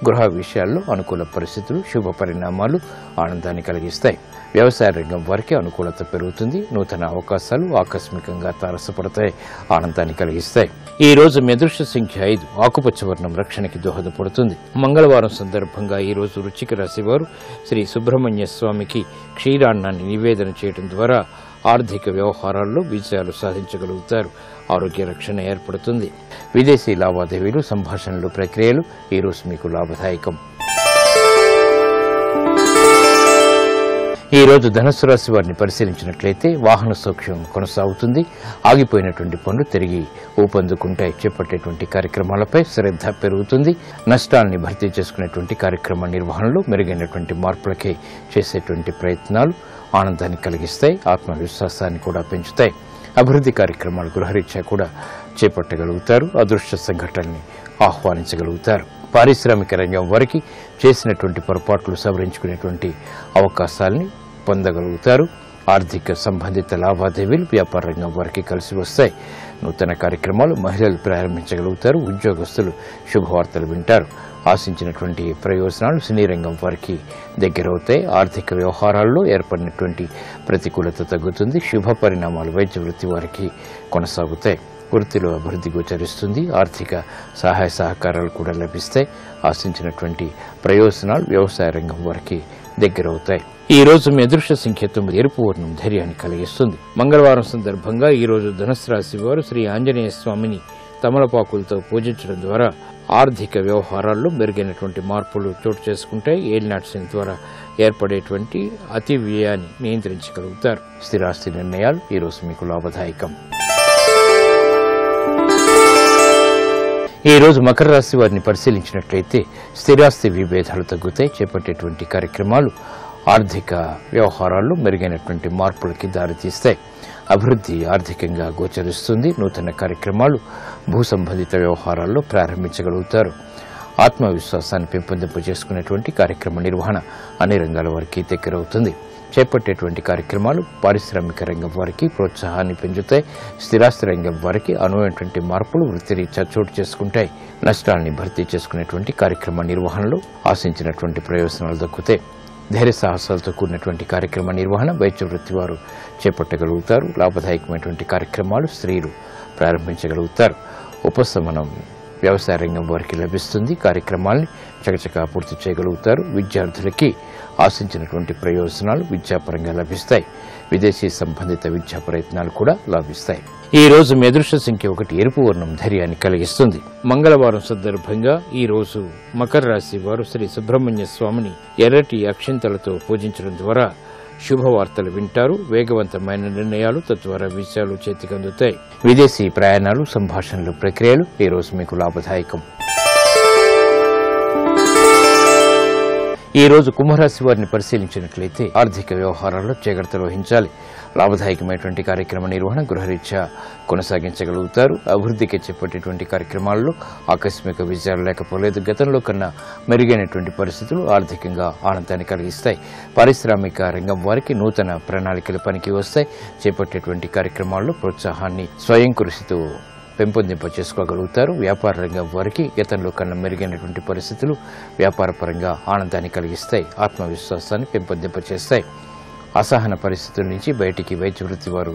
గృహ విషయాల్లో అనుకూల పరిస్థితులు శుభ పరిణామాలు ఆనందాన్ని కలిగిస్తాయి. వ్యవసాయ రంగం వారికి అనుకూలత పెరుగుతుంది. నూతన అవకాశాలు ఆకస్మికంగా తారసపడతాయి. ఆనందాన్ని కలిగిస్తాయి. ఈ రోజు మీ అదృష్ట సంఖ్య 5. ఆకుపచ్చ వర్ణం రక్షణకి దోహదపడుతుంది. మంగళవారం సందర్భంగా ఈ రోజు వృశ్చిక రాశి వారు శ్రీ సుబ్రహ్మణ్య స్వామికి క్షీరాన్నాన్ని నివేదన చేయడం ద్వారా ఆర్థిక వ్యవహారాల్లో విజయాలు సాధించగలుగుతారు. ఆరోగ్య రక్షణ ఏర్పడుతుంది. విదేశీ లావాదేవీలు సంభాషణలు ప్రక్రియలు ఈ రోజు మీకు లాభదాయకం. ఈ రోజు ధనుస్సు రాశి వారిని పరిశీలించినట్లయితే వాహన సౌఖ్యం కొనసాగుతుంది. ఆగిపోయినటువంటి పనులు తిరిగి ఊపందుకుంటాయి. చేపట్టేటువంటి కార్యక్రమాలపై శ్రద్ధ పెరుగుతుంది. నష్టాల్ని భర్తీ చేసుకునేటువంటి కార్యక్రమ నిర్వహణలో మెరుగైనటువంటి మార్పులకి చేసేటువంటి ప్రయత్నాలు ఆనందాన్ని కలిగిస్తాయి. ఆత్మవిశ్వాసాన్ని కూడా పెంచుతాయి. అభివృద్ధి కార్యక్రమాలు గృహరీత్యా కూడా చేపట్టగలుగుతారు. అదృష్ట సంఘటనల్ని ఆహ్వానించగలుగుతారు. పారిశ్రామిక రంగం వారికి చేసినటువంటి పొరపాట్లు సవరించుకునేటువంటి అవకాశాలని పొందగలుగుతారు. ఆర్థిక సంబంధిత లావాదేవీలు వ్యాపార రంగం వారికి కలిసి వస్తాయి. నూతన కార్యక్రమాలు మహిళలు ప్రారంభించగలుగుతారు. ఉద్యోగస్తులు శుభవార్తలు వింటారు. ఆశించినటువంటి ప్రయోజనాలు సినీ రంగం వారికి దగ్గరవుతాయి. ఆర్థిక వ్యవహారాల్లో ఏర్పడినటువంటి ప్రతికూలత తగ్గుతుంది. శుభ పరిణామాలు వైద్య వృత్తి వారికి కొనసాగుతాయి. వృత్తిలో అభివృద్ధి గోచరిస్తుంది. ఆర్థిక సహాయ సహకారాలు కూడా లభిస్తాయి. ఆశించినటువంటి ప్రయోజనాలు వ్యవసాయ రంగం వారికి దగ్గరవుతాయి. ఈ రోజు మీ అదృష్ట సంఖ్య 9. ఎరుపు వర్ణం ధైర్యాన్ని కలిగిస్తుంది. మంగళవారం సందర్భంగా ఈ రోజు ధనుసు రాశి వారు శ్రీ ఆంజనేయ స్వామిని తమలపాకులతో పూజించడం ద్వారా ఆర్థిక వ్యవహారాల్లో మెరుగైనటువంటి మార్పులు చోటు చేసుకుంటాయి. ఏలినాటి శని ద్వారా ఏర్పడేటువంటి అతి వ్యయాన్ని నియంత్రించగలుగుతారు. స్థిరాస్తి నిర్ణయాలు ఈ రోజు మీకు లాభదాయకం. ఈ రోజు మకర రాశి వారిని పరిశీలించినట్లయితే స్థిరాస్తి విభేదాలు తగ్గుతాయి. చేపట్టేటువంటి కార్యక్రమాలు ఆర్థిక వ్యవహారాల్లో మెరుగైనటువంటి మార్పులకి దారితీస్తాయి. అభివృద్ధి ఆర్థికంగా గోచరిస్తుంది. నూతన కార్యక్రమాలు భూ సంబంధిత వ్యవహారాల్లో ప్రారంభించగలుగుతారు. ఆత్మవిశ్వాసాన్ని పెంపొందింపజేసుకునేటువంటి కార్యక్రమ నిర్వహణ అన్ని రంగాల వారికి దగ్గరవుతుంది. చేపట్టేటువంటి కార్యక్రమాలు పారిశ్రామిక రంగం వారికి ప్రోత్సాహాన్ని పెంచుతాయి. స్థిరాస్తి రంగం వారికి అనువైనటువంటి మార్పులు వృత్తిరీత్యా చోటు చేసుకుంటాయి. నష్టాన్ని భర్తీ చేసుకునేటువంటి కార్యక్రమ నిర్వహణలో ఆశించినటువంటి ప్రయోజనాలు దక్కుతాయి. ధైర్య సాహసాలతో కూడినటువంటి కార్యక్రమ నిర్వహణ వైద్య వృత్తి వారు చేపట్టగలుగుతారు. లాభదాయకమైనటువంటి కార్యక్రమాలు స్త్రీలు ప్రారంభించగలుగుతారు. ఉపశమనం వ్యవసాయ రంగం వారికి లభిస్తుంది. కార్యక్రమాల్ని చకచకా పూర్తి చేయగలుగుతారు. విద్యార్థులకి ఆశించినటువంటి ప్రయోజనాలు విద్యాపరంగా లభిస్తాయి. విదేశీ సంబంధిత విద్యా ప్రయత్నాలు కూడా లాభిస్తాయి. ఈ రోజు మీ అదృష్ట సంఖ్య 1. ఎరుపు వర్ణం ధైర్యాన్ని కలిగిస్తుంది. మంగళవారం సందర్భంగా ఈ రోజు మకర రాశి వారు శ్రీ సుబ్రహ్మణ్య స్వామిని ఎర్రటి అక్షింతలతో పూజించడం ద్వారా శుభవార్తలు వింటారు. వేగవంతమైన నిర్ణయాలు తద్వారా విషయాలు చేతికి అందుతాయి. విదేశీ ప్రయాణాలు, సంభాషణలు, ప్రక్రియలు ఈ రోజు మీకు లాభదాయకం. ఈ రోజు కుంభరాశి వారిని పరిశీలించినట్లయితే ఆర్థిక వ్యవహారాల్లో జాగ్రత్తలు వహించాలి. లాభదాయకమైనటువంటి కార్యక్రమ నిర్వహణ గృహరీత్యా కొనసాగించగలుగుతారు. అభివృద్ధికి చేపట్టేటువంటి కార్యక్రమాల్లో ఆకస్మిక విజయాలు లేకపోలేదు. గతంలో కన్నా మెరుగైనటువంటి పరిస్థితులు ఆర్థికంగా ఆనందాన్ని కలిగిస్తాయి. పారిశ్రామిక రంగం వారికి నూతన ప్రణాళికలు పనికి వస్తాయి. చేపట్టేటువంటి కార్యక్రమాల్లో ప్రోత్సాహాన్ని స్వయం కృషితో పెంపొందింప చేసుకోగలుగుతారు. వ్యాపార రంగం వారికి గతంలో కన్నా మెరుగైనటువంటి పరిస్థితులు వ్యాపార పరంగా ఆనందాన్ని కలిగిస్తాయి. ఆత్మవిశ్వాసాన్ని పెంపొందింపచేస్తాయి. అసహన పరిస్థితుల నుంచి బయటికి వైద్య వృత్తి వారు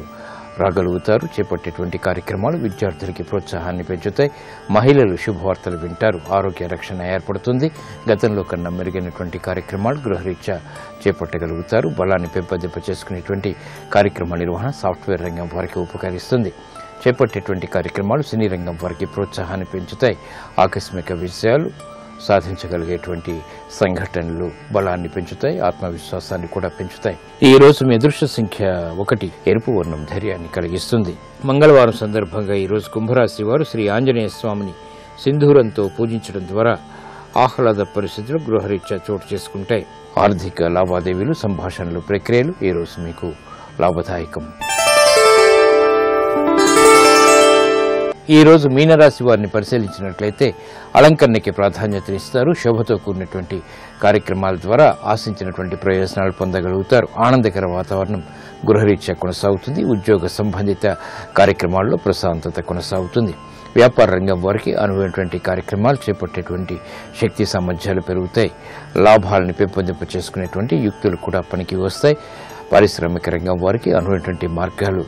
రాగలుగుతారు. చేపట్టేటువంటి కార్యక్రమాలు విద్యార్థులకి ప్రోత్సాహాన్ని పెంచుతాయి. మహిళలు శుభవార్తలు వింటారు. ఆరోగ్య రక్షణ ఏర్పడుతుంది. గతంలో కన్నా మెరుగైనటువంటి కార్యక్రమాలు గృహరీత్యా చేపట్టగలుగుతారు. బలాన్ని పెంపొందింప చేసుకునేటువంటి కార్యక్రమ నిర్వహణ సాఫ్ట్వేర్ రంగం వారికి ఉపకరిస్తుంది. చేపట్టేటువంటి కార్యక్రమాలు సినీ రంగం వారికి ప్రోత్సాహాన్ని పెంచుతాయి. ఆకస్మిక విజయాలు సాధించగలిగేటువంటి సంఘటనలు బలాన్ని పెంచుతాయి. ఆత్మవిశ్వాసాన్ని కూడా పెంచుతాయి. ఈ రోజు మీ అదృష్ట సంఖ్య 1. ఎరుపు వర్ణం ధైర్యాన్ని కలిగిస్తుంది. మంగళవారం సందర్భంగా ఈ రోజు కుంభరాశి వారు శ్రీ ఆంజనేయ స్వామిని సింధూరంతో పూజించడం ద్వారా ఆహ్లాద పరిస్థితులు గృహరీత్యా చోటు చేసుకుంటాయి. ఆర్థిక లావాదేవీలు, సంభాషణలు, ప్రక్రియలు ఈ రోజు మీకు లాభదాయకం. ఈ రోజు మీనరాశి వారిని పరిశీలించినట్లయితే అలంకరణకి ప్రాధాన్యతనిస్తారు. శోభతో కూడినటువంటి కార్యక్రమాల ద్వారా ఆశించినటువంటి ప్రయోజనాలు పొందగలుగుతారు. ఆనందకర వాతావరణం గృహరీత్యా కొనసాగుతుంది. ఉద్యోగ సంబంధిత కార్యక్రమాల్లో ప్రశాంతత కొనసాగుతుంది. వ్యాపార రంగం వారికి అనువైనటువంటి కార్యక్రమాలు చేపట్టేటువంటి శక్తి సామర్థ్యాలు పెరుగుతాయి. లాభాలను పెంపొందింప చేసుకునేటువంటి యుక్తులు కూడా పనికి వస్తాయి. పారిశ్రామిక రంగం వారికి అనువైనటువంటి మార్గాలు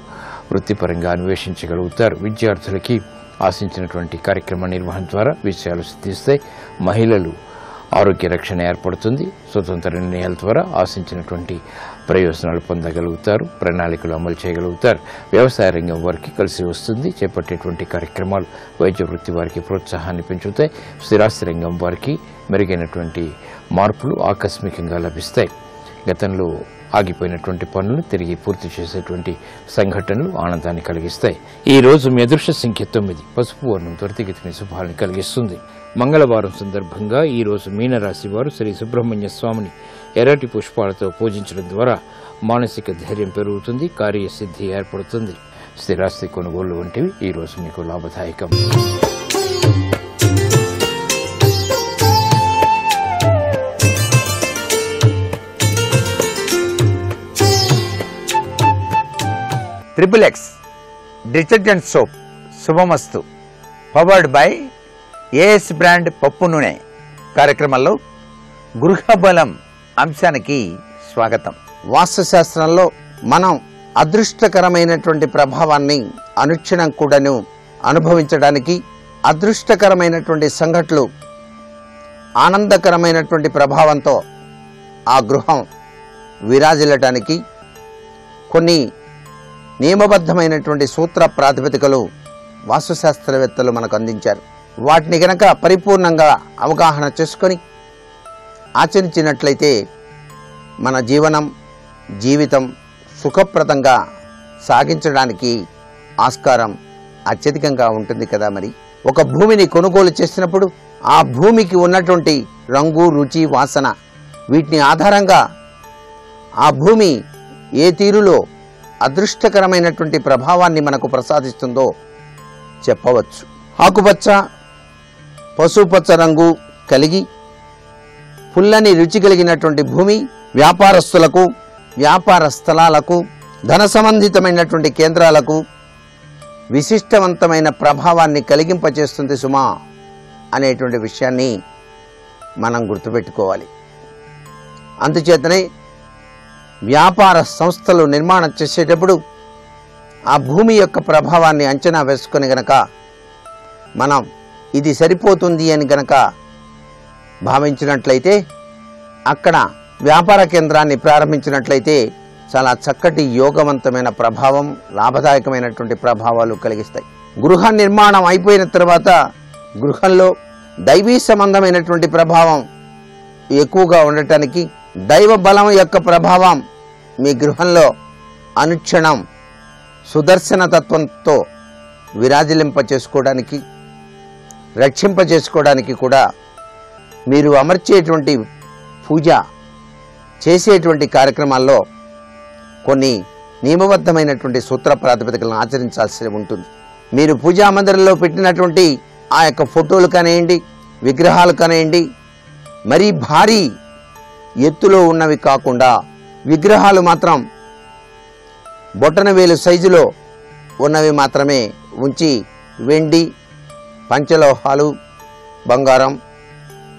వృత్తిపరంగా అన్వేషించగలుగుతారు. విద్యార్థులకి ఆశించినటువంటి కార్యక్రమ నిర్వహణ ద్వారా విషయాలు సిద్ధిస్తాయి. మహిళలు ఆరోగ్య రక్షణ ఏర్పడుతుంది. స్వతంత్ర నిర్ణయాల ద్వారా ఆశించినటువంటి ప్రయోజనాలు పొందగలుగుతారు. ప్రణాళికలు అమలు చేయగలుగుతారు. వ్యవసాయ రంగం వారికి కలిసి వస్తుంది. చేపట్టేటువంటి కార్యక్రమాలు వైద్య వృత్తి వారికి ప్రోత్సాహాన్ని పెంచుతాయి. స్థిరాస్తి రంగం వారికి మెరుగైనటువంటి మార్పులు ఆకస్మికంగా లభిస్తాయి. గతంలో ఆగిపోయినటువంటి పనులు తిరిగి పూర్తి చేసేటువంటి సంఘటనలు ఆనందాన్ని కలిగిస్తాయి. ఈ రోజు మీ అదృష్ట సంఖ్య 9. పసుపు వర్ణం త్వరితగతిని శుభాలను కలిగిస్తుంది. మంగళవారం సందర్భంగా ఈ రోజు మీనరాశి వారు శ్రీ సుబ్రహ్మణ్య స్వామిని ఎర్రటి పుష్పాలతో పూజించడం ద్వారా మానసిక ధైర్యం పెరుగుతుంది. కార్యసిద్ధి ఏర్పడుతుంది. స్థిరాస్తి కొనుగోలు వంటివి ఈ రోజు మీకు లాభదాయకం. XXX detergent soap Subhamastu powered by as brand పప్పు నూనె కార్యక్రమంలో గృహబలం అంశానికి స్వాగతం. వాస్తుశాస్త్రంలో మనం అదృష్టకరమైనటువంటి ప్రభావాన్ని అనుక్షణం కూడాను అనుభవించడానికి, అదృష్టకరమైనటువంటి సంఘటనలు ఆనందకరమైనటువంటి ప్రభావంతో ఆ గృహం విరాజిల్లటానికి కొన్ని నియమబద్ధమైనటువంటి సూత్ర ప్రాతిపదికలు వాస్తుశాస్త్రవేత్తలు మనకు అందించారు. వాటిని గనక పరిపూర్ణంగా అవగాహన చేసుకొని ఆచరించినట్లయితే మన జీవితం సుఖప్రదంగా సాగించడానికి ఆస్కారం అత్యధికంగా ఉంటుంది కదా. మరి ఒక భూమిని కొనుగోలు చేసినప్పుడు ఆ భూమికి ఉన్నటువంటి రంగు, రుచి, వాసన వీటిని ఆధారంగా ఆ భూమి ఏ తీరులో అదృష్టకరమైనటువంటి ప్రభావాన్ని మనకు ప్రసాదిస్తుందో చెప్పవచ్చు. ఆకుపచ్చ, పసుపచ్చ రంగు కలిగి పుల్లని రుచి కలిగినటువంటి భూమి వ్యాపారస్తులకు, వ్యాపార స్థలాలకు, ధన సంబంధితమైనటువంటి కేంద్రాలకు విశిష్టవంతమైన ప్రభావాన్ని కలిగింపచేస్తుంది సుమా అనేటువంటి విషయాన్ని మనం గుర్తుపెట్టుకోవాలి. అందుచేతనే వ్యాపార సంస్థలు నిర్మాణం చేసేటప్పుడు ఆ భూమి యొక్క ప్రభావాన్ని అంచనా వేసుకొని గనక మనం ఇది సరిపోతుంది అని గనక భావించినట్లయితే, అక్కడ వ్యాపార కేంద్రాన్ని ప్రారంభించినట్లయితే చాలా చక్కటి యోగవంతమైన ప్రభావం, లాభదాయకమైనటువంటి ప్రభావాలు కలిగిస్తాయి. గృహ నిర్మాణం అయిపోయిన తర్వాత గృహంలో దైవీ సంబంధమైనటువంటి ప్రభావం ఎక్కువగా ఉండటానికి, దైవ బలం యొక్క ప్రభావం మీ గృహంలో అనుక్షణం సుదర్శన తత్వంతో విరాజిలింప చేసుకోవడానికి, రక్షింప చేసుకోవడానికి కూడా మీరు అమర్చేటువంటి పూజ చేసేటువంటి కార్యక్రమాల్లో కొన్ని నియమబద్ధమైనటువంటి సూత్ర ప్రాతిపదికలను ఆచరించాల్సి ఉంటుంది. మీరు పూజా మందిరంలో పెట్టినటువంటి ఆ యొక్క ఫోటోలు కానివ్వండి, విగ్రహాలు కానివ్వండి, మరీ భారీ ఎత్తులో ఉన్నవి కాకుండా విగ్రహాలు మాత్రం బొటనవేలు సైజులో ఉన్నవి మాత్రమే ఉంచి, వెండి, పంచలోహాలు, బంగారం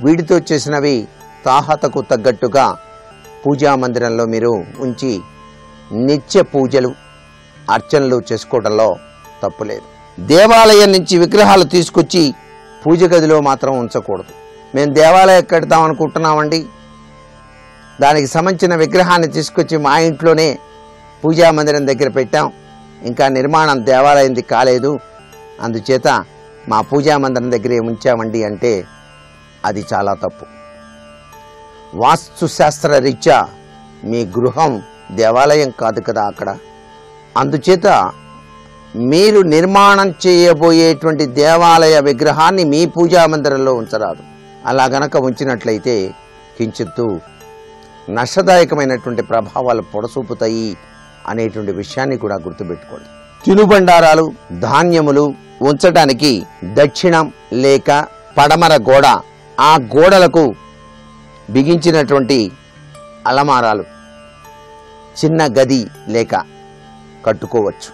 వీటితో చేసినవి తాహతకు తగ్గట్టుగా పూజా మందిరంలో మీరు ఉంచి నిత్య పూజలు, అర్చనలు చేసుకోవడంలో తప్పులేదు. దేవాలయం నుంచి విగ్రహాలు తీసుకొచ్చి పూజ గదిలో మాత్రం ఉంచకూడదు. మేము దేవాలయం కడతాం అనుకుంటున్నామండి, దానికి సంబంధించిన విగ్రహాన్ని తీసుకొచ్చి మా ఇంట్లోనే పూజా మందిరం దగ్గర పెట్టాం, ఇంకా నిర్మాణం దేవాలయంది కాలేదు, అందుచేత మా పూజా మందిరం దగ్గరే ఉంచామండి అంటే అది చాలా తప్పు. వాస్తుశాస్త్ర రీత్యా మీ గృహం దేవాలయం కాదు కదా అక్కడ. అందుచేత మీరు నిర్మాణం చేయబోయేటువంటి దేవాలయ విగ్రహాన్ని మీ పూజా మందిరంలో ఉంచరాదు. అలా గనక ఉంచినట్లయితే కించిత్తు నష్టదాయకమైనటువంటి ప్రభావాలు పొడసూపుతాయి అనేటువంటి విషయాన్ని కూడా గుర్తుపెట్టుకోండి. తినుబండారాలు, ధాన్యములు ఉంచడానికి దక్షిణం లేక పడమర గోడ, ఆ గోడలకు బిగించినటువంటి అలమారాలు, చిన్న గది లేక కట్టుకోవచ్చు.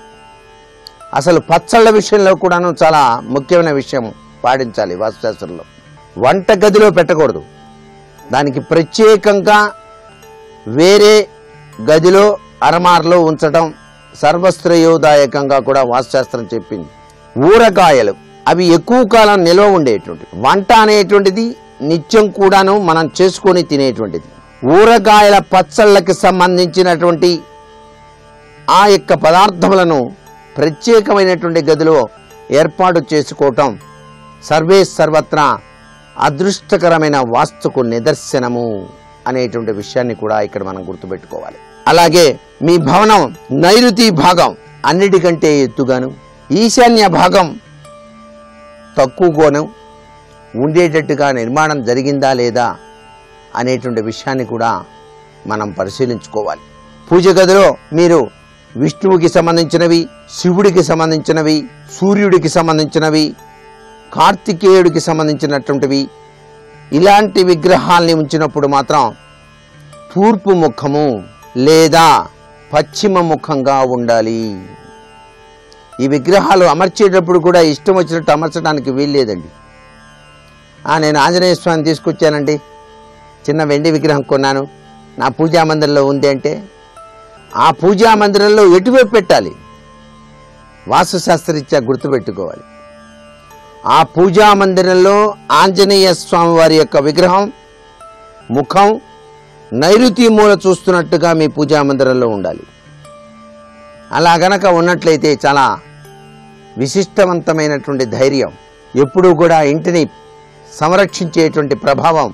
అసలు పచ్చళ్ళ విషయంలో కూడాను చాలా ముఖ్యమైన విషయం పాటించాలి వాస్తుశాస్త్రంలో. వంట గదిలో పెట్టకూడదు, దానికి ప్రత్యేకంగా వేరే గదిలో అరమార్లో ఉంచడం సర్వశ్రేయోదాయకంగా కూడా వాస్తుశాస్త్రం చెప్పింది. ఊరగాయలు అవి ఎక్కువ కాలం నిల్వ ఉండేటువంటి, వంట అనేటువంటిది నిత్యం కూడాను మనం చేసుకొని తినేటువంటిది. ఊరగాయల పచ్చళ్ళకి సంబంధించినటువంటి ఆ యొక్క పదార్థములను ప్రత్యేకమైనటువంటి గదిలో ఏర్పాటు చేసుకోవటం సర్వే సర్వత్రా అదృష్టకరమైన వాస్తుకు నిదర్శనము అనేటువంటి విషయాన్ని కూడా ఇక్కడ మనం గుర్తుపెట్టుకోవాలి. అలాగే మీ భవనం నైరుతి భాగం అన్నిటికంటే ఎత్తుగాను, ఈశాన్య భాగం తక్కువగాను ఉండేటట్టుగా నిర్మాణం జరిగిందా లేదా అనేటువంటి విషయాన్ని కూడా మనం పరిశీలించుకోవాలి. పూజ గదిలో మీరు విష్ణువుకి సంబంధించినవి, శివుడికి సంబంధించినవి, సూర్యుడికి సంబంధించినవి, కార్తికేయుడికి సంబంధించినటువంటివి ఇలాంటి విగ్రహాల్ని ఉంచినప్పుడు మాత్రం తూర్పు ముఖము లేదా పశ్చిమ ముఖంగా ఉండాలి. ఈ విగ్రహాలు అమర్చేటప్పుడు కూడా ఇష్టం వచ్చినట్టు అమర్చడానికి వీల్లేదండి. నేను ఆంజనేయ స్వామిని తీసుకొచ్చానండి, చిన్న వెండి విగ్రహం కొన్నాను, నా పూజా మందిరంలో ఉంది అంటే ఆ పూజా మందిరంలో ఎటువైపు పెట్టాలి? వాస్తుశాస్త్రరీత్యా గుర్తుపెట్టుకోవాలి. ఆ పూజా మందిరంలో ఆంజనేయ స్వామి వారి యొక్క విగ్రహం ముఖం నైరుతి మూల చూస్తున్నట్టుగా మీ పూజా మందిరంలో ఉండాలి. అలా గనక ఉన్నట్లయితే చాలా విశిష్టవంతమైనటువంటి ధైర్యం, ఎప్పుడూ కూడా ఇంటిని సంరక్షించేటువంటి ప్రభావం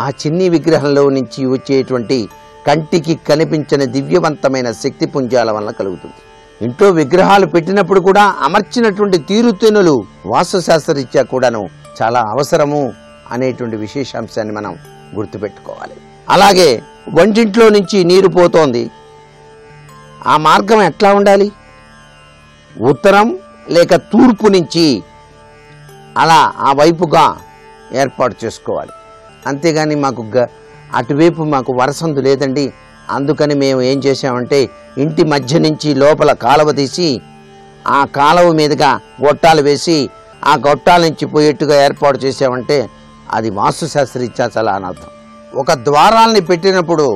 ఆ చిన్ని విగ్రహంలో నుంచి వచ్చేటువంటి కంటికి కనిపించని దివ్యవంతమైన శక్తి పుంజాల వల్ల కలుగుతుంది. ఇంట్లో విగ్రహాలు పెట్టినప్పుడు కూడా అమర్చినటువంటి తీరుతెన్నులు వాస్తుశాస్త్రరీత్యా కూడాను చాలా అవసరము అనేటువంటి విశేషాంశాన్ని మనం గుర్తుపెట్టుకోవాలి. అలాగే వంటింట్లో నుంచి నీరు పోతోంది, ఆ మార్గం ఎట్లా ఉండాలి? ఉత్తరం లేక తూర్పు నుంచి అలా ఆ వైపుగా ఏర్పాటు చేసుకోవాలి. అంతేగాని మాకు అటువైపు మాకు వరసందు లేదండి, అందుకని మేము ఏం చేసామంటే ఇంటి మధ్య నుంచి లోపల కాలువ తీసి ఆ కాలువ మీదుగా గొట్టాలు వేసి ఆ గొట్టాల నుంచి పోయేట్టుగా ఏర్పాటు చేసామంటే అది వాస్తుశాస్త్రరీత్యా చాలా అనర్థం. ఒక ద్వారాల్ని పెట్టినప్పుడు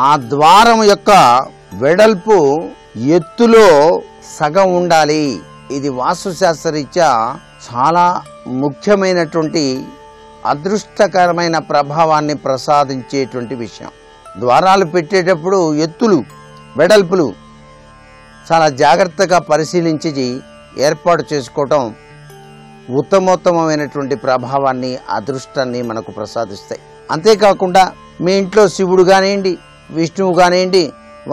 ఆ ద్వారం యొక్క వెడల్పు ఎత్తులో సగం ఉండాలి. ఇది వాస్తుశాస్త్రరీత్యా చాలా ముఖ్యమైనటువంటి అదృష్టకరమైన ప్రభావాన్ని ప్రసాదించేటువంటి విషయం. ద్వారాలు పెట్టేటప్పుడు ఎత్తులు వెడల్పులు చాలా జాగ్రత్తగా పరిశీలించి ఏర్పాటు చేసుకోవటం ఉత్తమోత్తమైనటువంటి ప్రభావాన్ని అదృష్టాన్ని మనకు ప్రసాదిస్తాయి. అంతేకాకుండా మీ ఇంట్లో శివుడు కానివ్వండి, విష్ణువు కానివ్వండి,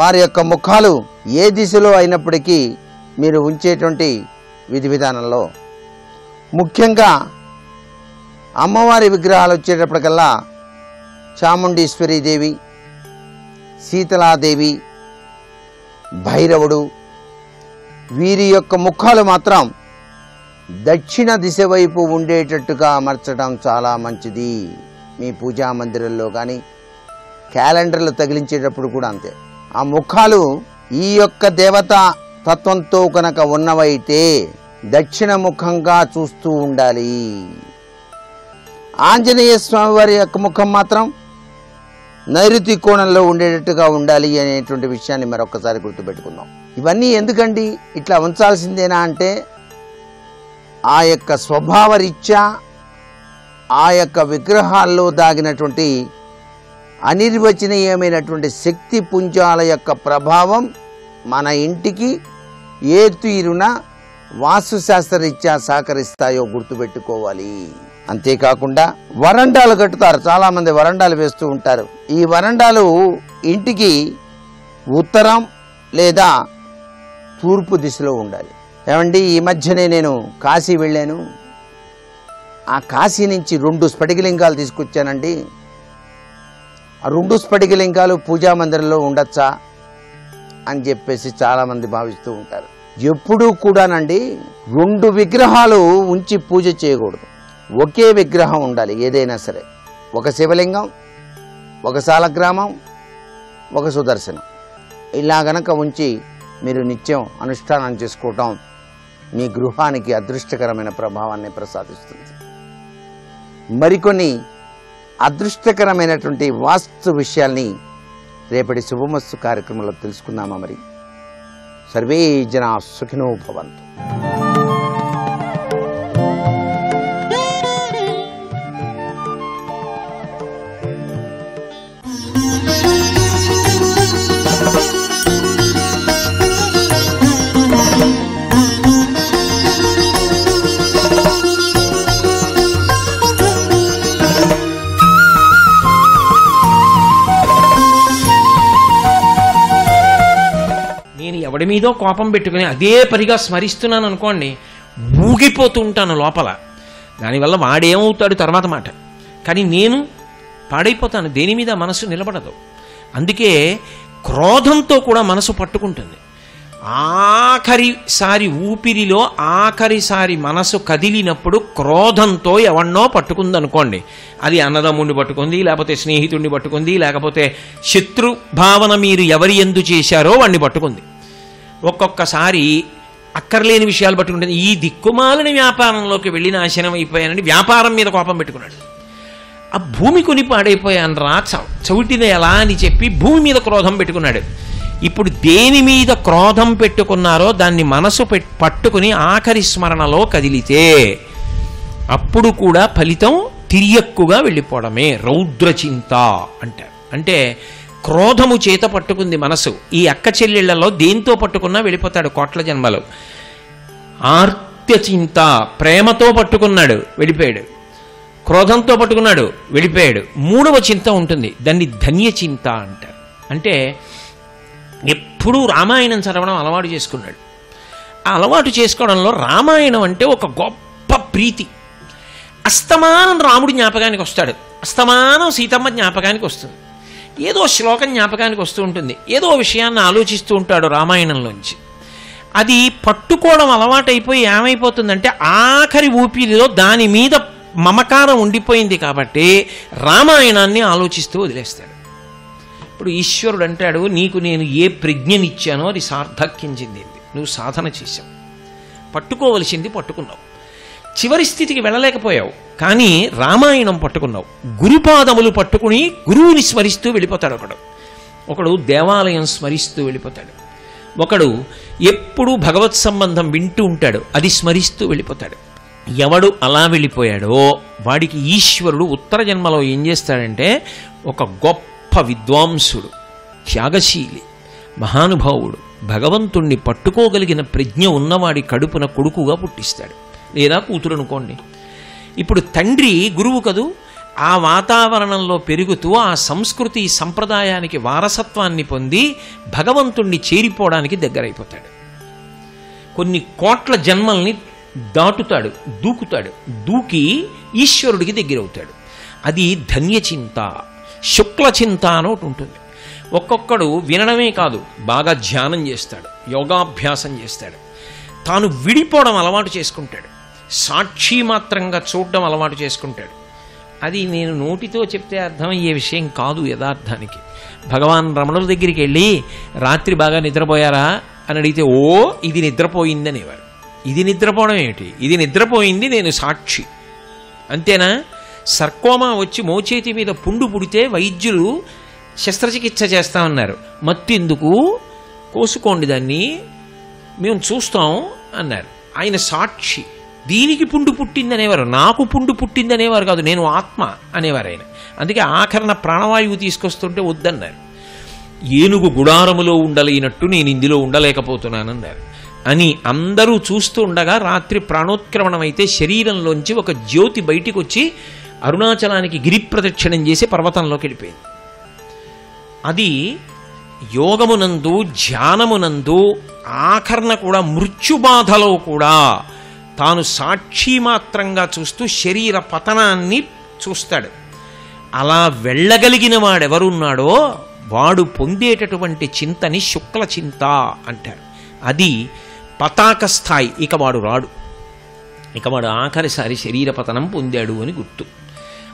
వారి యొక్క ముఖాలు ఏ దిశలో అయినప్పటికీ మీరు ఉంచేటువంటి విధి విధానంలో ముఖ్యంగా అమ్మవారి విగ్రహాలు వచ్చేటప్పటికల్లా చాముండేశ్వరీదేవి, శీతలాదేవి, భైరవుడు, వీరి యొక్క ముఖాలు మాత్రం దక్షిణ దిశ వైపు ఉండేటట్టుగా అమర్చడం చాలా మంచిది. మీ పూజా మందిరంలో కానీ క్యాలెండర్లు తగిలించేటప్పుడు కూడా అంతే. ఆ ముఖాలు ఈ యొక్క దేవతా తత్వంతో కనుక ఉన్నవైతే దక్షిణ ముఖంగా చూస్తూ ఉండాలి. ఆంజనేయ స్వామి వారి యొక్క ముఖం మాత్రం నైరుతి కోణంలో ఉండేటట్టుగా ఉండాలి అనేటువంటి విషయాన్ని మరొకసారి గుర్తుపెట్టుకుందాం. ఇవన్నీ ఎందుకండి ఇట్లా ఉంచాల్సిందేనా అంటే ఆ యొక్క స్వభావరీత్యా ఆ యొక్క విగ్రహాల్లో దాగినటువంటి అనిర్వచనీయమైనటువంటి శక్తి పుంజాల యొక్క ప్రభావం మన ఇంటికి ఏ తీరున వాస్తుశాస్త్రరీత్యా సహకరిస్తాయో గుర్తుపెట్టుకోవాలి. అంతేకాకుండా వరండాలు కట్టుతారు, చాలామంది వరండాలు వేస్తూ ఉంటారు. ఈ వరండాలు ఇంటికి ఉత్తరం లేదా తూర్పు దిశలో ఉండాలి. ఏమండి, ఈ మధ్యనే నేను కాశీ వెళ్ళాను, ఆ కాశీ నుంచి 2 స్ఫటికలింగాలు తీసుకొచ్చానండి. ఆ 2 స్ఫటికలింగాలు పూజా మందిరంలో ఉండొచ్చా అని చెప్పేసి చాలామంది భావిస్తూ ఉంటారు. ఎప్పుడూ కూడానండి 2 విగ్రహాలు ఉంచి పూజ చేయకూడదు. ఒకే విగ్రహం ఉండాలి ఏదైనా సరే. ఒక శివలింగం, ఒక సాలగ్రామం, ఒక సుదర్శనం. ఇలా గనక ఉంచి మీరు నిత్యం అనుష్ఠానం చేసుకోవటం మీ గృహానికి అదృష్టకరమైన ప్రభావాన్ని ప్రసాదిస్తుంది. మరికొన్ని అదృష్టకరమైనటువంటి వాస్తు విషయాల్ని రేపటి శుభమస్తు కార్యక్రమంలో తెలుసుకుందామా? మరి సర్వే జనా సుఖినో భవంతు. ఎవడి మీదో కోపం పెట్టుకుని అదే పరిగా స్మరిస్తున్నాను అనుకోండి, ఊగిపోతూ ఉంటాను లోపల. దానివల్ల వాడేమవుతాడు తర్వాత మాట. కానీ నేను పాడైపోతాను, దేని మీద మనసు నిలబడదు. అందుకే క్రోధంతో కూడా మనసు పట్టుకుంటుంది. ఆఖరిసారి ఊపిరిలో ఆఖరిసారి మనసు కదిలినప్పుడు క్రోధంతో ఎవన్నో పట్టుకుందనుకోండి, అది అన్నదమ్ముడిని పట్టుకుంది, లేకపోతే స్నేహితుడిని పట్టుకుంది, లేకపోతే శత్రు భావన మీరు ఎవరి యందు చేశారో వాడిని పట్టుకుంది. ఒక్కొక్కసారి అక్కర్లేని విషయాలు పట్టుకుంటుంది. ఈ దిక్కుమాలని వ్యాపారంలోకి వెళ్ళి నాశనం అయిపోయానని వ్యాపారం మీద కోపం పెట్టుకున్నాడు. ఆ భూమి కొని పాడైపోయాను రా చవిటిది ఎలా అని చెప్పి భూమి మీద క్రోధం పెట్టుకున్నాడు. ఇప్పుడు దేని మీద క్రోధం పెట్టుకున్నారో దాన్ని మనసు పట్టుకుని ఆఖరి స్మరణలో కదిలితే అప్పుడు కూడా ఫలితం తిరియక్కుగా వెళ్ళిపోవడమే రౌద్రచింత అంటారు. అంటే క్రోధము చేత పట్టుకుంది మనసు. ఈ అక్క చెల్లెళ్లలో దేంతో పట్టుకున్నా వెళ్ళిపోతాడు కోట్ల జన్మలో. ఆర్త్యచింత ప్రేమతో పట్టుకున్నాడు, వెళ్ళిపోయాడు. క్రోధంతో పట్టుకున్నాడు, వెళ్ళిపోయాడు. మూడవ చింత ఉంటుంది, దాన్ని ధన్యచింత అంటారు. అంటే ఎప్పుడూ రామాయణం చదవడం అలవాటు చేసుకున్నాడు. ఆ అలవాటు చేసుకోవడంలో రామాయణం అంటే ఒక గొప్ప ప్రీతి. అస్తమానం రాముడి జ్ఞాపకానికి వస్తాడు, అస్తమానం సీతమ్మ జ్ఞాపకానికి వస్తుంది, ఏదో శ్లోకం జ్ఞాపకానికి వస్తూ ఉంటుంది, ఏదో విషయాన్ని ఆలోచిస్తూ ఉంటాడు రామాయణంలోంచి. అది పట్టుకోవడం అలవాటైపోయి ఏమైపోతుందంటే ఆఖరి ఊపిరిలో దాని మీద మమకారం ఉండిపోయింది కాబట్టి రామాయణాన్ని ఆలోచిస్తూ వదిలేస్తాడు. ఇప్పుడు ఈశ్వరుడు అంటాడు, నీకు నేను ఏ ప్రజ్ఞనిచ్చానో అది సార్థక్యం చెందింది, నువ్వు సాధన చేశావు, పట్టుకోవలసింది పట్టుకున్నావు, చివరి స్థితికి వెళ్ళలేకపోయావు, కానీ రామాయణం పట్టుకున్నావు. గురుపాదములు పట్టుకుని గురువుని స్మరిస్తూ వెళ్ళిపోతాడు ఒకడు దేవాలయం స్మరిస్తూ వెళ్ళిపోతాడు, ఒకడు ఎప్పుడూ భగవత్ సంబంధం వింటూ ఉంటాడు, అది స్మరిస్తూ వెళ్ళిపోతాడు. ఎవడు అలా వెళ్ళిపోయాడో వాడికి ఈశ్వరుడు ఉత్తర జన్మలో ఏం చేస్తాడంటే ఒక గొప్ప విద్వాంసుడు, త్యాగశీలి, మహానుభావుడు, భగవంతుణ్ణి పట్టుకోగలిగిన ప్రజ్ఞ ఉన్నవాడి కడుపున కొడుకుగా పుట్టిస్తాడు, లేదా కూతురు అనుకోండి. ఇప్పుడు తండ్రి గురువు కదూ, ఆ వాతావరణంలో పెరుగుతూ ఆ సంస్కృతి సంప్రదాయానికి వారసత్వాన్ని పొంది భగవంతుణ్ణి చేరిపోవడానికి దగ్గరైపోతాడు. కొన్ని కోట్ల జన్మల్ని దాటుతాడు, దూకుతాడు, దూకి ఈశ్వరుడికి దగ్గరవుతాడు. అది ధన్యచింత. శుక్లచింత అని ఒకటి ఉంటుంది. ఒక్కొక్కడు వినడమే కాదు, బాగా ధ్యానం చేస్తాడు, యోగాభ్యాసం చేస్తాడు, తాను విడిపోవడం అలవాటు చేసుకుంటాడు, సాక్షి మాత్రంగా చూడడం అలవాటు చేసుకుంటాడు. అది నేను నోటితో చెప్తే అర్థమయ్యే విషయం కాదు యథార్థానికి. భగవాన్ రమణుల దగ్గరికి వెళ్ళి రాత్రి బాగా నిద్రపోయారా అని అడిగితే ఓ ఇది నిద్రపోయింది అనేవారు. ఇది నిద్రపోవడం ఏమిటి, ఇది నిద్రపోయింది, నేను సాక్షి, అంతేనా? సర్కోమా వచ్చి మోచేతి మీద పుండు పుడితే వైద్యులు శస్త్రచికిత్స చేస్తామన్నారు. మత్తెందుకు, కోసుకోండి దాన్ని, మేము చూస్తాం అన్నారు. ఆయన సాక్షి. దీనికి పుండు పుట్టిందనేవారు, నాకు పుండు పుట్టిందనేవారు కాదు, నేను ఆత్మ అనేవారు ఆయన. అందుకే ఆఖరణ ప్రాణవాయువు తీసుకొస్తుంటే వద్దన్నారు. ఏనుగు గుడారములో ఉండలేనట్టు నేను ఇందులో ఉండలేకపోతున్నానన్నారు. అని అందరూ చూస్తూ ఉండగా రాత్రి ప్రాణోత్క్రమణం అయితే శరీరంలోంచి ఒక జ్యోతి బయటికి వచ్చి అరుణాచలానికి గిరి ప్రదక్షిణం చేసి పర్వతంలోకి వెళ్ళిపోయింది. అది యోగమునందు ధ్యానమునందు ఆఖరణ కూడా మృత్యుబాధలో కూడా తాను సాక్షి మాత్రంగా చూస్తూ శరీర పతనాన్ని చూస్తాడు. అలా వెళ్ళగలిగిన వాడెవరున్నాడో వాడు పొందేటటువంటి చింతని శుక్ల చింత అంటారు. అది పతాక స్థాయి. ఇక వాడు రాడు, ఇక వాడు ఆఖరిసారి శరీర పతనం పొందాడు అని గుర్తు.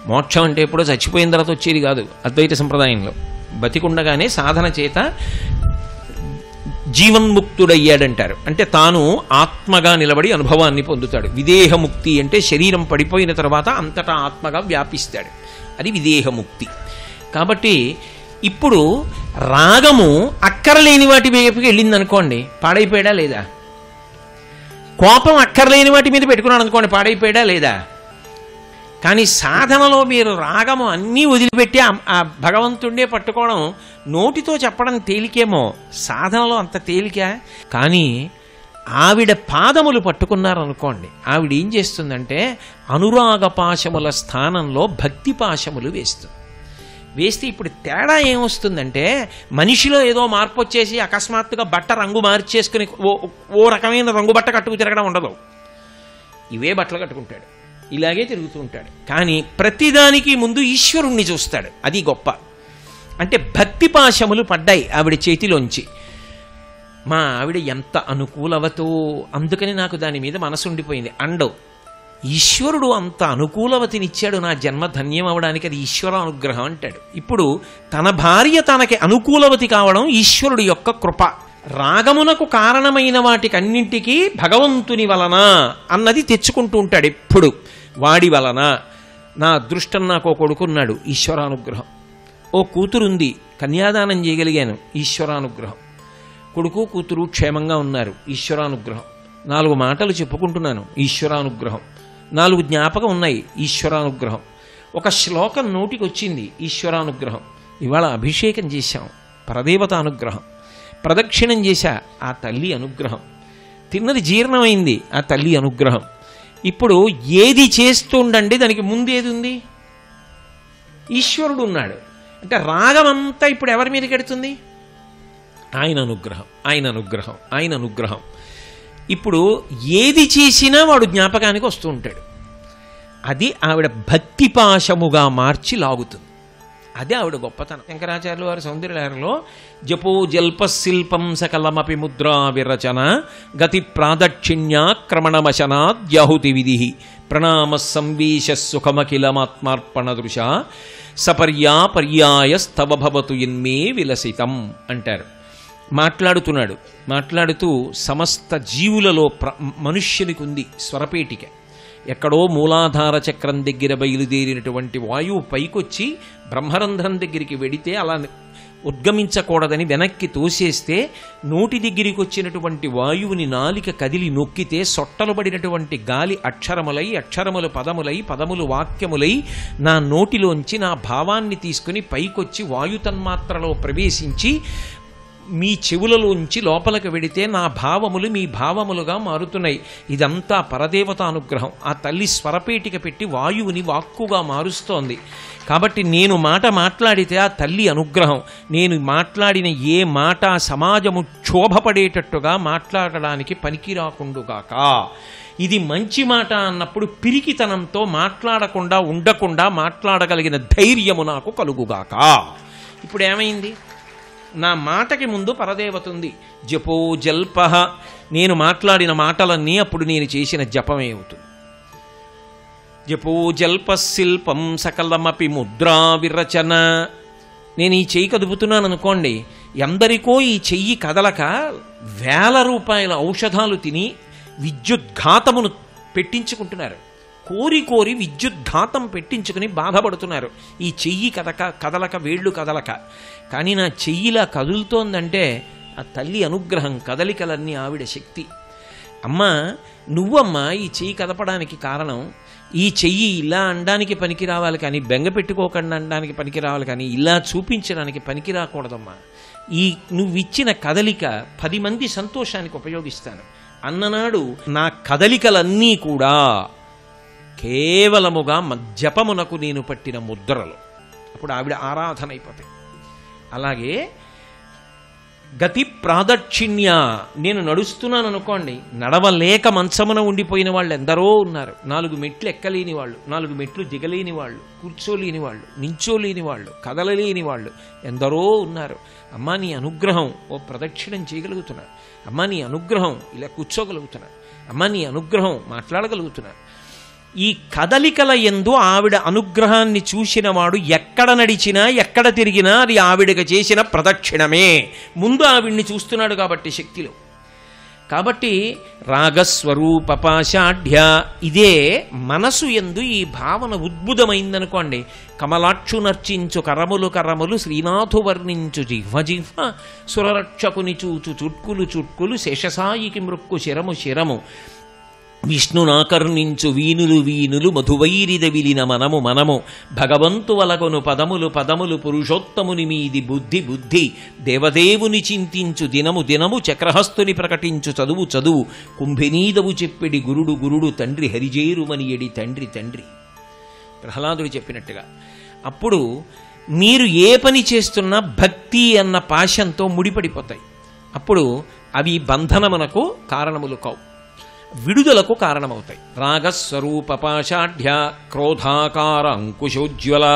మోక్షం అంటే ఎప్పుడో చచ్చిపోయిన తర్వాత వచ్చేది కాదు. అద్వైత సంప్రదాయంలో బతికుండగానే సాధన చేత జీవన్ముక్తుడయ్యాడంటారు. అంటే తాను ఆత్మగా నిలబడి అనుభవాన్ని పొందుతాడు. విదేహముక్తి అంటే శరీరం పడిపోయిన తర్వాత అంతటా ఆత్మగా వ్యాపిస్తాడు, అది విదేహముక్తి. కాబట్టి ఇప్పుడు రాగము అక్కరలేని వాటి వైపుకి వెళ్ళింది అనుకోండి, పాడైపోయాడా లేదా? కోపం అక్కర్లేని వాటి మీద పెట్టుకున్నాడు అనుకోండి, పాడైపోయాడా లేదా? కానీ సాధనలో మీరు రాగము అన్నీ వదిలిపెట్టి ఆ భగవంతుడే పట్టుకోవడం నోటితో చెప్పడం తేలికేమో, సాధనలో అంత తేలిక. కానీ ఆవిడ పాదములు పట్టుకున్నారనుకోండి, ఆవిడ ఏం చేస్తుందంటే అనురాగ పాశముల స్థానంలో భక్తి పాశములు వేస్తుంది. వేస్తే ఇప్పుడు తేడా ఏమొస్తుందంటే మనిషిలో ఏదో మార్పు వచ్చేసి అకస్మాత్తుగా బట్ట రంగు మార్చేసుకుని ఓ రకమైన రంగు బట్ట కట్టుకు తిరగడం ఉండదు. ఇవే బట్టలు కట్టుకుంటాడు, ఇలాగే తిరుగుతూ ఉంటాడు. కానీ ప్రతిదానికి ముందు ఈశ్వరుణ్ణి చూస్తాడు, అది గొప్ప. అంటే భక్తి పాశములు పడ్డాయి ఆవిడ చేతిలోంచి. మా ఆవిడ ఎంత అనుకూలవతో, అందుకని నాకు దాని మీద మనసు ఉండిపోయింది అండవు. ఈశ్వరుడు అంత అనుకూలవతినిచ్చాడు నా జన్మ ధన్యం అవడానికి, అది ఈశ్వర అనుగ్రహం అంటాడు. ఇప్పుడు తన భార్య తనకి అనుకూలవతి కావడం ఈశ్వరుడు యొక్క కృప. రాగమునకు కారణమైన వాటికన్నింటికీ భగవంతుని వలన అన్నది తెచ్చుకుంటూ ఉంటాడు ఎప్పుడు. వాడి వలన నా అదృష్టం, నాకు కొడుకున్నాడు, ఈశ్వరానుగ్రహం. ఓ కూతురుంది, కన్యాదానం చేయగలిగాను, ఈశ్వరానుగ్రహం. కొడుకు కూతురు క్షేమంగా ఉన్నారు, ఈశ్వరానుగ్రహం. 4 మాటలు చెప్పుకుంటున్నాను, ఈశ్వరానుగ్రహం. 4 జ్ఞాపకం ఉన్నాయి, ఈశ్వరానుగ్రహం. ఒక శ్లోకం నోటికి వచ్చింది, ఈశ్వరానుగ్రహం. ఇవాళ అభిషేకం చేశాం, పరదేవత అనుగ్రహం. ప్రదక్షిణం చేశా, ఆ తల్లి అనుగ్రహం. తిన్నది జీర్ణమైంది, ఆ తల్లి అనుగ్రహం. ఇప్పుడు ఏది చేస్తుండండి, దానికి ముందేది ఉంది? ఈశ్వరుడు ఉన్నాడు. అంటే రాగమంతా ఇప్పుడు ఎవరి మీదకి ఎడుతుంది? ఆయన అనుగ్రహం, ఆయన అనుగ్రహం, ఆయన అనుగ్రహం. ఇప్పుడు ఏది చేసినా వాడు జ్ఞాపకానికి వస్తూ ఉంటాడు. అది ఆవిడ భక్తిపాశముగా మార్చి లాగుతుంది. అదే ఆవిడ గొప్పతనం. శంకరాచార్యులు వారి సౌందర్యలహరిలో జపో జల్ప శిల్పం సకలమపి ముద్రా విరచన గతి ప్రాదక్షిణ్యాక్రమణమశనాద్యాహుతి విధి ప్రణామ సంవీశ సుఖమఖిలమాత్మార్పణ దృశ సపర్యాపర్యాయస్తవ భవతు ఎన్మే విలసితం అంటారు. మాట్లాడుతూ సమస్త జీవులలో మనుష్యునికి ఉంది స్వరపేటిక. ఎక్కడో మూలాధార చక్రం దగ్గర బయలుదేరినటువంటి వాయువు పైకొచ్చి బ్రహ్మరంధ్రం దగ్గరికి వెడితే అలా ఉద్గమించకూడదని వెనక్కి తోసేస్తే నోటి దగ్గరికి వచ్చినటువంటి వాయువుని నాలిక కదిలి నొక్కితే సొట్టలు పడినటువంటి గాలి అక్షరములై, అక్షరములు పదములై, పదములు వాక్యములై నా నోటిలోంచి నా భావాన్ని తీసుకుని పైకొచ్చి వాయుతన్మాత్రలో ప్రవేశించి మీ చెవులలోంచి లోపలికి వెడితే నా భావములు మీ భావములుగా మారుతున్నాయి. ఇదంతా పరదేవత అనుగ్రహం. ఆ తల్లి స్వరపేటిక పెట్టి వాయువుని వాక్కుగా మారుస్తోంది. కాబట్టి నేను మాట మాట్లాడితే ఆ తల్లి అనుగ్రహం. నేను మాట్లాడిన ఏ మాట సమాజము క్షోభపడేటట్టుగా మాట్లాడడానికి పనికి రాకుండుగాక. ఇది మంచి మాట అన్నప్పుడు పిరికితనంతో మాట్లాడకుండా ఉండకుండా మాట్లాడగలిగిన ధైర్యము నాకు కలుగుగాక. ఇప్పుడు ఏమైంది? నా మాటకి ముందు పరదేవత ఉంది. జపో జల్ప, నేను మాట్లాడిన మాటలన్నీ అప్పుడు నేను చేసిన జపమే అవుతుంది. జపో జల్ప శిల్పం సకలమపి ముద్రా విరచన. నేను ఈ చెయ్యి కదుపుతున్నాను అనుకోండి, ఎందరికో ఈ చెయ్యి కదలక వేల రూపాయల ఔషధాలు తిని విద్యుద్ఘాతమును పెట్టించుకుంటున్నారు. కోరి కోరి విద్యుద్ఘాతం పెట్టించుకుని బాధపడుతున్నారు. ఈ చెయ్యి కదలక వేళ్ళు కదలక. కానీ నా చెయ్యిలా కదులుతోందంటే ఆ తల్లి అనుగ్రహం, కదలికలన్నీ ఆవిడ శక్తి. అమ్మా నువ్వమ్మా ఈ చెయ్యి కదపడానికి కారణం. ఈ చెయ్యి ఇలా అనడానికి పనికి రావాలి కానీ బెంగ పెట్టుకోకుండా అనడానికి పనికి రావాలి కానీ ఇలా చూపించడానికి పనికి రాకూడదమ్మా. ఈ నువ్విచ్చిన కదలిక 10 మంది సంతోషానికి ఉపయోగిస్తాను అన్ననాడు నా కదలికలన్నీ కూడా కేవలముగా జపమునకు నేను పట్టిన ముద్రలు. అప్పుడు ఆవిడ ఆరాధన అయిపోతాయి. అలాగే గతి ప్రాదక్షిణ్య, నేను నడుస్తున్నాను అనుకోండి, నడవలేక మంచమున ఉండిపోయిన వాళ్ళు ఎందరో ఉన్నారు. 4 మెట్లు ఎక్కలేని వాళ్ళు, 4 మెట్లు దిగలేని వాళ్ళు, కూర్చోలేని వాళ్ళు, నించోలేని వాళ్ళు, కదలలేని వాళ్ళు ఎందరో ఉన్నారు. అమ్మా నీ అనుగ్రహం ఓ ప్రదక్షిణం చేయగలుగుతున్నా, అమ్మా నీ అనుగ్రహం ఇలా కూర్చోగలుగుతున్నా, అమ్మా నీ అనుగ్రహం మాట్లాడగలుగుతున్నా. ఈ కదలికల యందు ఆవిడ అనుగ్రహాన్ని చూసినవాడు ఎక్కడ నడిచినా ఎక్కడ తిరిగినా అది ఆవిడకి చేసిన ప్రదక్షిణమే. ముందు ఆవిడ్ని చూస్తున్నాడు కాబట్టి శక్తిలో. కాబట్టి రాగస్వరూప పాషాఢ్య, ఇదే మనసు యందు ఈ భావన ఉద్భుతమైందనుకోండి. కమలాక్షు నర్చించు కరములు కరములు శ్రీనాథు వర్ణించు జిహ్వ జిహ్వ సురరక్షకుని చూచు చుట్కులు చుట్కులు శేషసాయికి మృక్కు శిరము శిరము విష్ణునాకర్ణించు వీనులు వీనులు మధువైరిద విలిన మనము మనము భగవంతు వలగొను పదములు పదములు పురుషోత్తముని మీది బుద్ధి బుద్ధి దేవదేవుని చింతించు దినము దినము చక్రహస్తుని ప్రకటించు చదువు చదువు కుంభినీదవు చెప్పెడి గురుడు గురుడు తండ్రి హరిజేరుమని ఎడి తండ్రి తండ్రి. ప్రహ్లాదుడు చెప్పినట్టుగా అప్పుడు మీరు ఏ పని చేస్తున్నా భక్తి అన్న పాశంతో ముడిపడిపోతాయి. అప్పుడు అవి బంధనమునకు కారణములు కావు, విడుదలకు కారణమవుతాయి. రాగస్వరూప పాషాఢ్య క్రోధాకార అంకుశోజ్వల.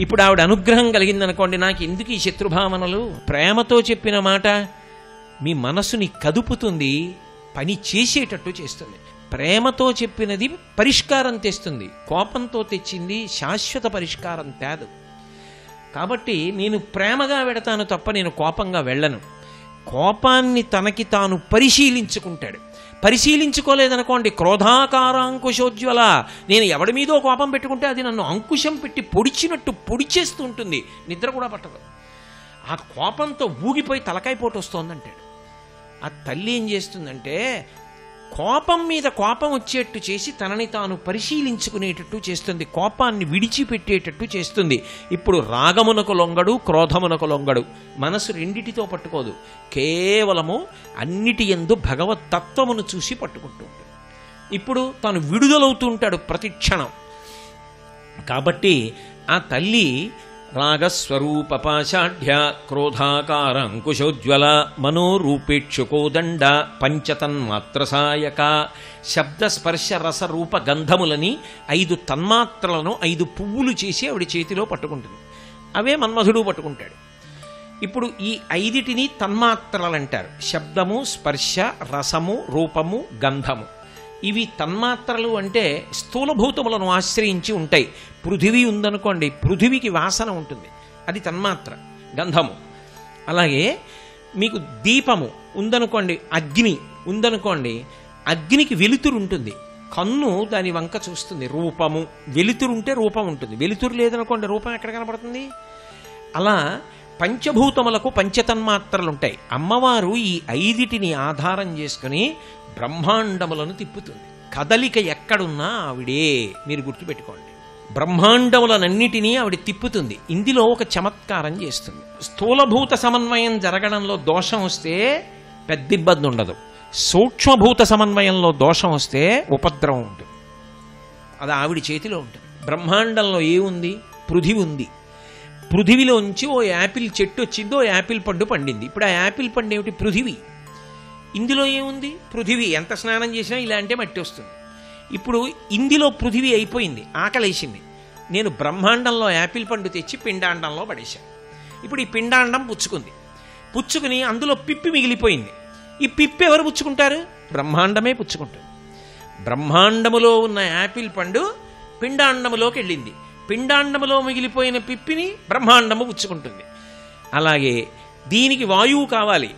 ఇప్పుడు ఆవిడ అనుగ్రహం కలిగిందనుకోండి, నాకు ఎందుకు ఈ శత్రుభావనలు? ప్రేమతో చెప్పిన మాట మీ మనసుని కదుపుతుంది, పని చేసేటట్టు చేస్తుంది. ప్రేమతో చెప్పినది పరిష్కారం తెస్తుంది, కోపంతో తెచ్చింది శాశ్వత పరిష్కారం తేదు. కాబట్టి నేను ప్రేమగా వెడతాను తప్ప నేను కోపంగా వెళ్ళను. కోపాన్ని తనకి తాను పరిశీలించుకుంటాడు. పరిశీలించుకోలేదనుకోండి, క్రోధాకారాంకుశోజ్వల, నేను ఎవడి మీదో కోపం పెట్టుకుంటే అది నన్ను అంకుశం పెట్టి పొడిచినట్టు పొడిచేస్తూ ఉంటుంది, నిద్ర కూడా పట్టదు. ఆ కోపంతో ఊగిపోయి తలకాయ పోటు వస్తోందంటాడు. ఆ తల్లి ఏం చేస్తుందంటే కోపం మీద కోపం వచ్చేట్టు చేసి తనని తాను పరిశీలించుకునేటట్టు చేస్తుంది, కోపాన్ని విడిచిపెట్టేటట్టు చేస్తుంది. ఇప్పుడు రాగమునకు లొంగడు, క్రోధమునకు లొంగడు, మనసు రెండిటితో పట్టుకోదు, కేవలము అన్నిటి యందు భగవత్ తత్వమును చూసి పట్టుకుంటూ ఉంటుంది. ఇప్పుడు తాను విడుదలవుతూ ఉంటాడు ప్రతి క్షణం. కాబట్టి ఆ తల్లి రాగస్వరూపపాషాఢ్య క్రోధాకారంకుశోజ్వల మనోరూపేక్షుకోదండ పంచతన్మాత్రసాయక శబ్దస్పర్శ రసరూప గంధములని 5 తన్మాత్రలను 5 పువ్వులు చేసి ఆవిడ చేతిలో పట్టుకుంటుంది. అవే మన్మధుడు పట్టుకుంటాడు. ఇప్పుడు ఈ 5టిని తన్మాత్రలు అంటారు. శబ్దము, స్పర్శ, రసము, రూపము, గంధము. ఇవి తన్మాత్రలు అంటే స్థూలభూతములను ఆశ్రయించి ఉంటాయి. పృథివీ ఉందనుకోండి, పృథివీకి వాసన ఉంటుంది, అది తన్మాత్ర, గంధము. అలాగే మీకు దీపము ఉందనుకోండి, అగ్ని ఉందనుకోండి, అగ్నికి వెలుతురు ఉంటుంది, కన్ను దాని వంక చూస్తుంది, రూపము. వెలుతురు ఉంటే రూపం ఉంటుంది, వెలుతురు లేదనుకోండి రూపం ఎక్కడ కనపడుతుంది? అలా పంచభూతములకు పంచతన్మాత్రలుంటాయి. అమ్మవారు ఈ 5టిని ఆధారం చేసుకుని బ్రహ్మాండములను తిప్పుతుంది. కదలిక ఎక్కడున్నా ఆవిడే, మీరు గుర్తుపెట్టుకోండి. బ్రహ్మాండములనన్నిటినీ ఆవిడ తిప్పుతుంది. ఇందులో ఒక చమత్కారం చేస్తుంది. స్థూలభూత సమన్వయం జరగడంలో దోషం వస్తే పెద్ద ఇబ్బంది ఉండదు, సూక్ష్మభూత సమన్వయంలో దోషం వస్తే ఉపద్రవం ఉంటుంది. అది ఆవిడ చేతిలో ఉంటుంది. బ్రహ్మాండంలో ఏముంది? పృథివీ ఉంది. పృథివీలోంచి ఓ యాపిల్ చెట్టు వచ్చింది, ఓ యాపిల్ పండు పండింది. ఇప్పుడు ఆ యాపిల్ పండు ఏమిటి? పృథివీ. ఇందులో ఏముంది? పృథివీ. ఎంత స్నానం చేసినా ఇలాంటి మట్టి వస్తుంది. ఇప్పుడు ఇందులో పృథివీ అయిపోయింది, ఆకలేసింది. నేను బ్రహ్మాండంలో యాపిల్ పండు తెచ్చి పిండాండంలో పడేశాను. ఇప్పుడు ఈ పిండాండం పుచ్చుకుంది, పుచ్చుకుని అందులో పిప్పి మిగిలిపోయింది. ఈ పిప్పి ఎవరు పుచ్చుకుంటారు? బ్రహ్మాండమే పుచ్చుకుంటుంది. బ్రహ్మాండములో ఉన్న యాపిల్ పండు పిండాండములోకి వెళ్ళింది, పిండాండములో మిగిలిపోయిన పిప్పిని బ్రహ్మాండము పుచ్చుకుంటుంది. అలాగే దీనికి వాయువు కావాలి,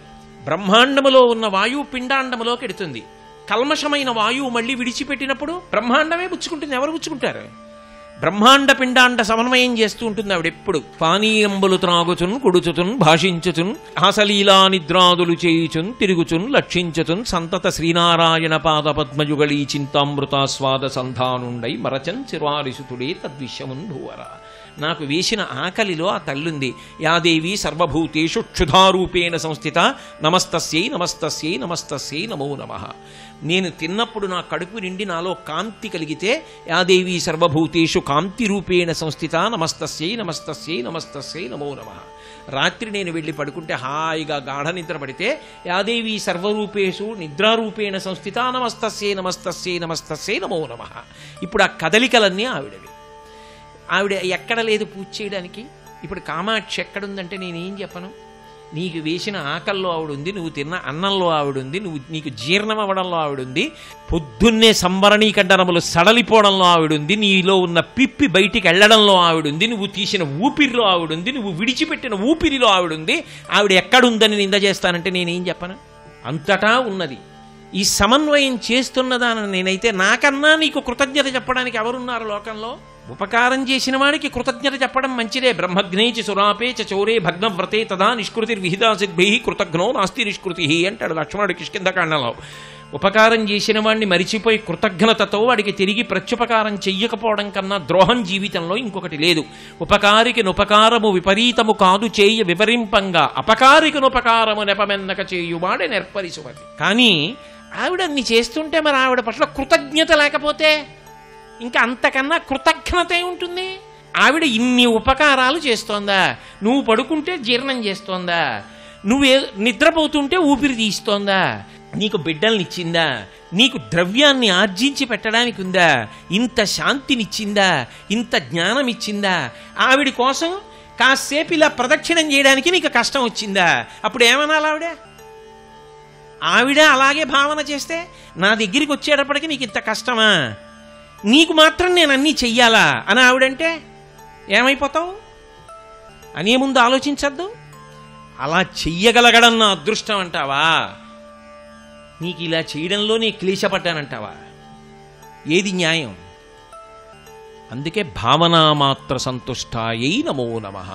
బ్రహ్మాండములో ఉన్న వాయువు పిండాండములోకి ఎడుతుంది. కల్మషమైన వాయువు మళ్ళీ విడిచిపెట్టినప్పుడు బ్రహ్మాండమే పుచ్చుకుంటుంది. ఎవరు పుచ్చుకుంటారు? బ్రహ్మాండ పిండాండ సమన్వయం చేస్తూ ఉంటుంది ఆవిడ ఎప్పుడు. పానీయంబులు త్రాగుచున్ కొడుచుతున్ భాషించుచున్ హాసలీలా నిద్రాదులు చేయుచున్ తిరుగుచున్ లక్షించుచున్ సంతత శ్రీనారాయణ పాద పద్మయుగళీ చింతామృతాస్వాద సంధానుండై మరచన్ చిరారిసుతుడే తద్విషమున్ భూవర. నాకు వేసిన ఆకలిలో ఆ తల్లుంది. యాదేవి సర్వభూతేషు క్షుధారూపేణ సంస్థిత నమస్తస్యై నమస్తస్యై నమస్తస్యై నమో నమః. నేను తిన్నప్పుడు నా కడుపు నిండి నాలో కాంతి కలిగితే యాదేవి సర్వభూతేషు కాంతి రూపేణ సంస్థిత నమస్తస్యై నమస్తస్యై నమస్తస్యై నమో నమః. రాత్రి నేను వెళ్ళి పడుకుంటే హాయిగా గాఢ నిద్ర పడితే యాదేవి సర్వరూపేషు నిద్రారూపేణ సంస్థిత నమస్తస్యై నమస్తస్యై నమస్తస్యై నమో నమః. ఇప్పుడు ఆ కదలికలన్నీ ఆవిడవి. ఆవిడ ఎక్కడ లేదు పూజ చేయడానికి. ఇప్పుడు కామాక్షి ఎక్కడుందంటే నేనేం చెప్పను? నీకు వేసిన ఆకల్లో ఆవిడుంది, నువ్వు తిన్న అన్నంలో ఆవిడుంది, నీకు జీర్ణం అవ్వడంలో ఆవిడుంది, పొద్దున్నే సంవరణీకండనములు సడలిపోవడంలో ఆవిడుంది, నీలో ఉన్న పిప్పి బయటికి వెళ్ళడంలో ఆవిడుంది, నువ్వు తీసిన ఊపిరిలో ఆవిడుంది, నువ్వు విడిచిపెట్టిన ఊపిరిలో ఆవిడుంది. ఆవిడ ఎక్కడుందని నింద చేస్తానంటే నేనేం చెప్పను? అంతటా ఉన్నది. ఈ సమన్వయం చేస్తున్నదానని నేనైతే నాకన్నా నీకు కృతజ్ఞత చెప్పడానికి ఎవరున్నారు లోకంలో? ఉపకారం చేసిన వాడికి కృతజ్ఞత చెప్పడం మంచిదే. బ్రహ్మజ్ఞేచి సురాపే చౌరే భగ్నవ్రతే తదా నిష్కృతిర్విహితాసిద్భి కృతజ్ఞో నాస్తి నిష్కృతి అంటాడు లక్ష్మణుడి కిష్కింధకాండలో. ఉపకారం చేసిన వాడిని మరిచిపోయి కృతజ్ఞతతో వాడికి తిరిగి ప్రత్యుపకారం చెయ్యకపోవడం కన్నా ద్రోహం జీవితంలో ఇంకొకటి లేదు. ఉపకారికి నుపకారము విపరీతము కాదు చేయ వివరింపంగా అపకారికి నుపకారము నెపమెన్నక చేయువాడే నెర్పరిసువది. కానీ ఆవిడ అన్ని చేస్తుంటే మరి ఆవిడ పట్ల కృతజ్ఞత లేకపోతే ఇంకా అంతకన్నా కృతజ్ఞత ఉంటుంది? ఆవిడ ఇన్ని ఉపకారాలు చేస్తోందా? నువ్వు పడుకుంటే జీర్ణం చేస్తోందా? నువ్వే నిద్రపోతుంటే ఊపిరి తీస్తోందా? నీకు బిడ్డల్నిచ్చిందా? నీకు ద్రవ్యాన్ని ఆర్జించి పెట్టడానికి ఉందా? ఇంత శాంతినిచ్చిందా? ఇంత జ్ఞానం ఇచ్చిందా? ఆవిడ కోసం కాసేపు ఇలా ప్రదక్షిణం చేయడానికి నీకు కష్టం వచ్చిందా? అప్పుడు ఏమనాలి ఆవిడ? ఆవిడ అలాగే భావన చేస్తే నా దగ్గరికి వచ్చేటప్పటికి నీకు ఇంత కష్టమా, నీకు మాత్రం నేను అన్నీ చెయ్యాలా అని ఆవిడంటే ఏమైపోతావు అనే ముందు ఆలోచించద్దు. అలా చెయ్యగలగడం నా అదృష్టం అంటావా? నీకు ఇలా చేయడంలో నీ క్లేశపడ్డానంటావా? ఏది న్యాయం? అందుకే భావనామాత్ర సంతుష్టాయై నమో నమః.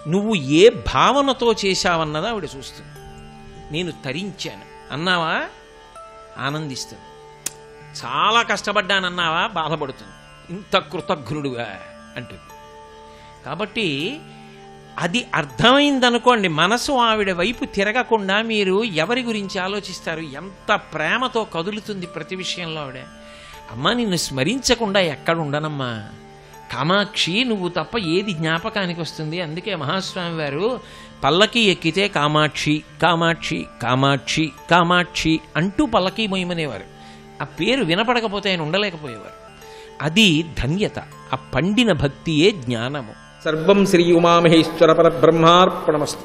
నువ్వు ఏ భావనతో చేశావన్నదా ఆవిడ చూస్తుంది. నేను తరించాను అన్నావా, ఆనందిస్తుంది. చాలా కష్టపడ్డానన్నావా, బాధపడుతుంది. ఇంత కృతజ్ఞుడుగా అంటుంది. కాబట్టి అది అర్థమైందనుకోండి, మనసు ఆవిడ వైపు తిరగకుండా మీరు ఎవరి గురించి ఆలోచిస్తారు? ఎంత ప్రేమతో కదులుతుంది ప్రతి విషయంలో ఆవిడ. అమ్మా, నిన్ను స్మరించకుండా ఎక్కడ ఉండనమ్మా కామాక్షి, నువ్వు తప్ప ఏది జ్ఞాపకానికి వస్తుంది? అందుకే మహాస్వామి వారు పల్లకి ఎక్కితే కామాక్షి కామాక్షి కామాక్షి కామాక్షి అంటూ పల్లకి మొయ్యమనేవారు. ఆ పేరు వినపడకపోతే ఆయన ఉండలేకపోయేవారు. అది ధన్యత. ఆ పండిన భక్తియే జ్ఞానము. సర్వం శ్రీ ఉమామహేశ్వర పరబ్రహ్మార్పణమస్తు.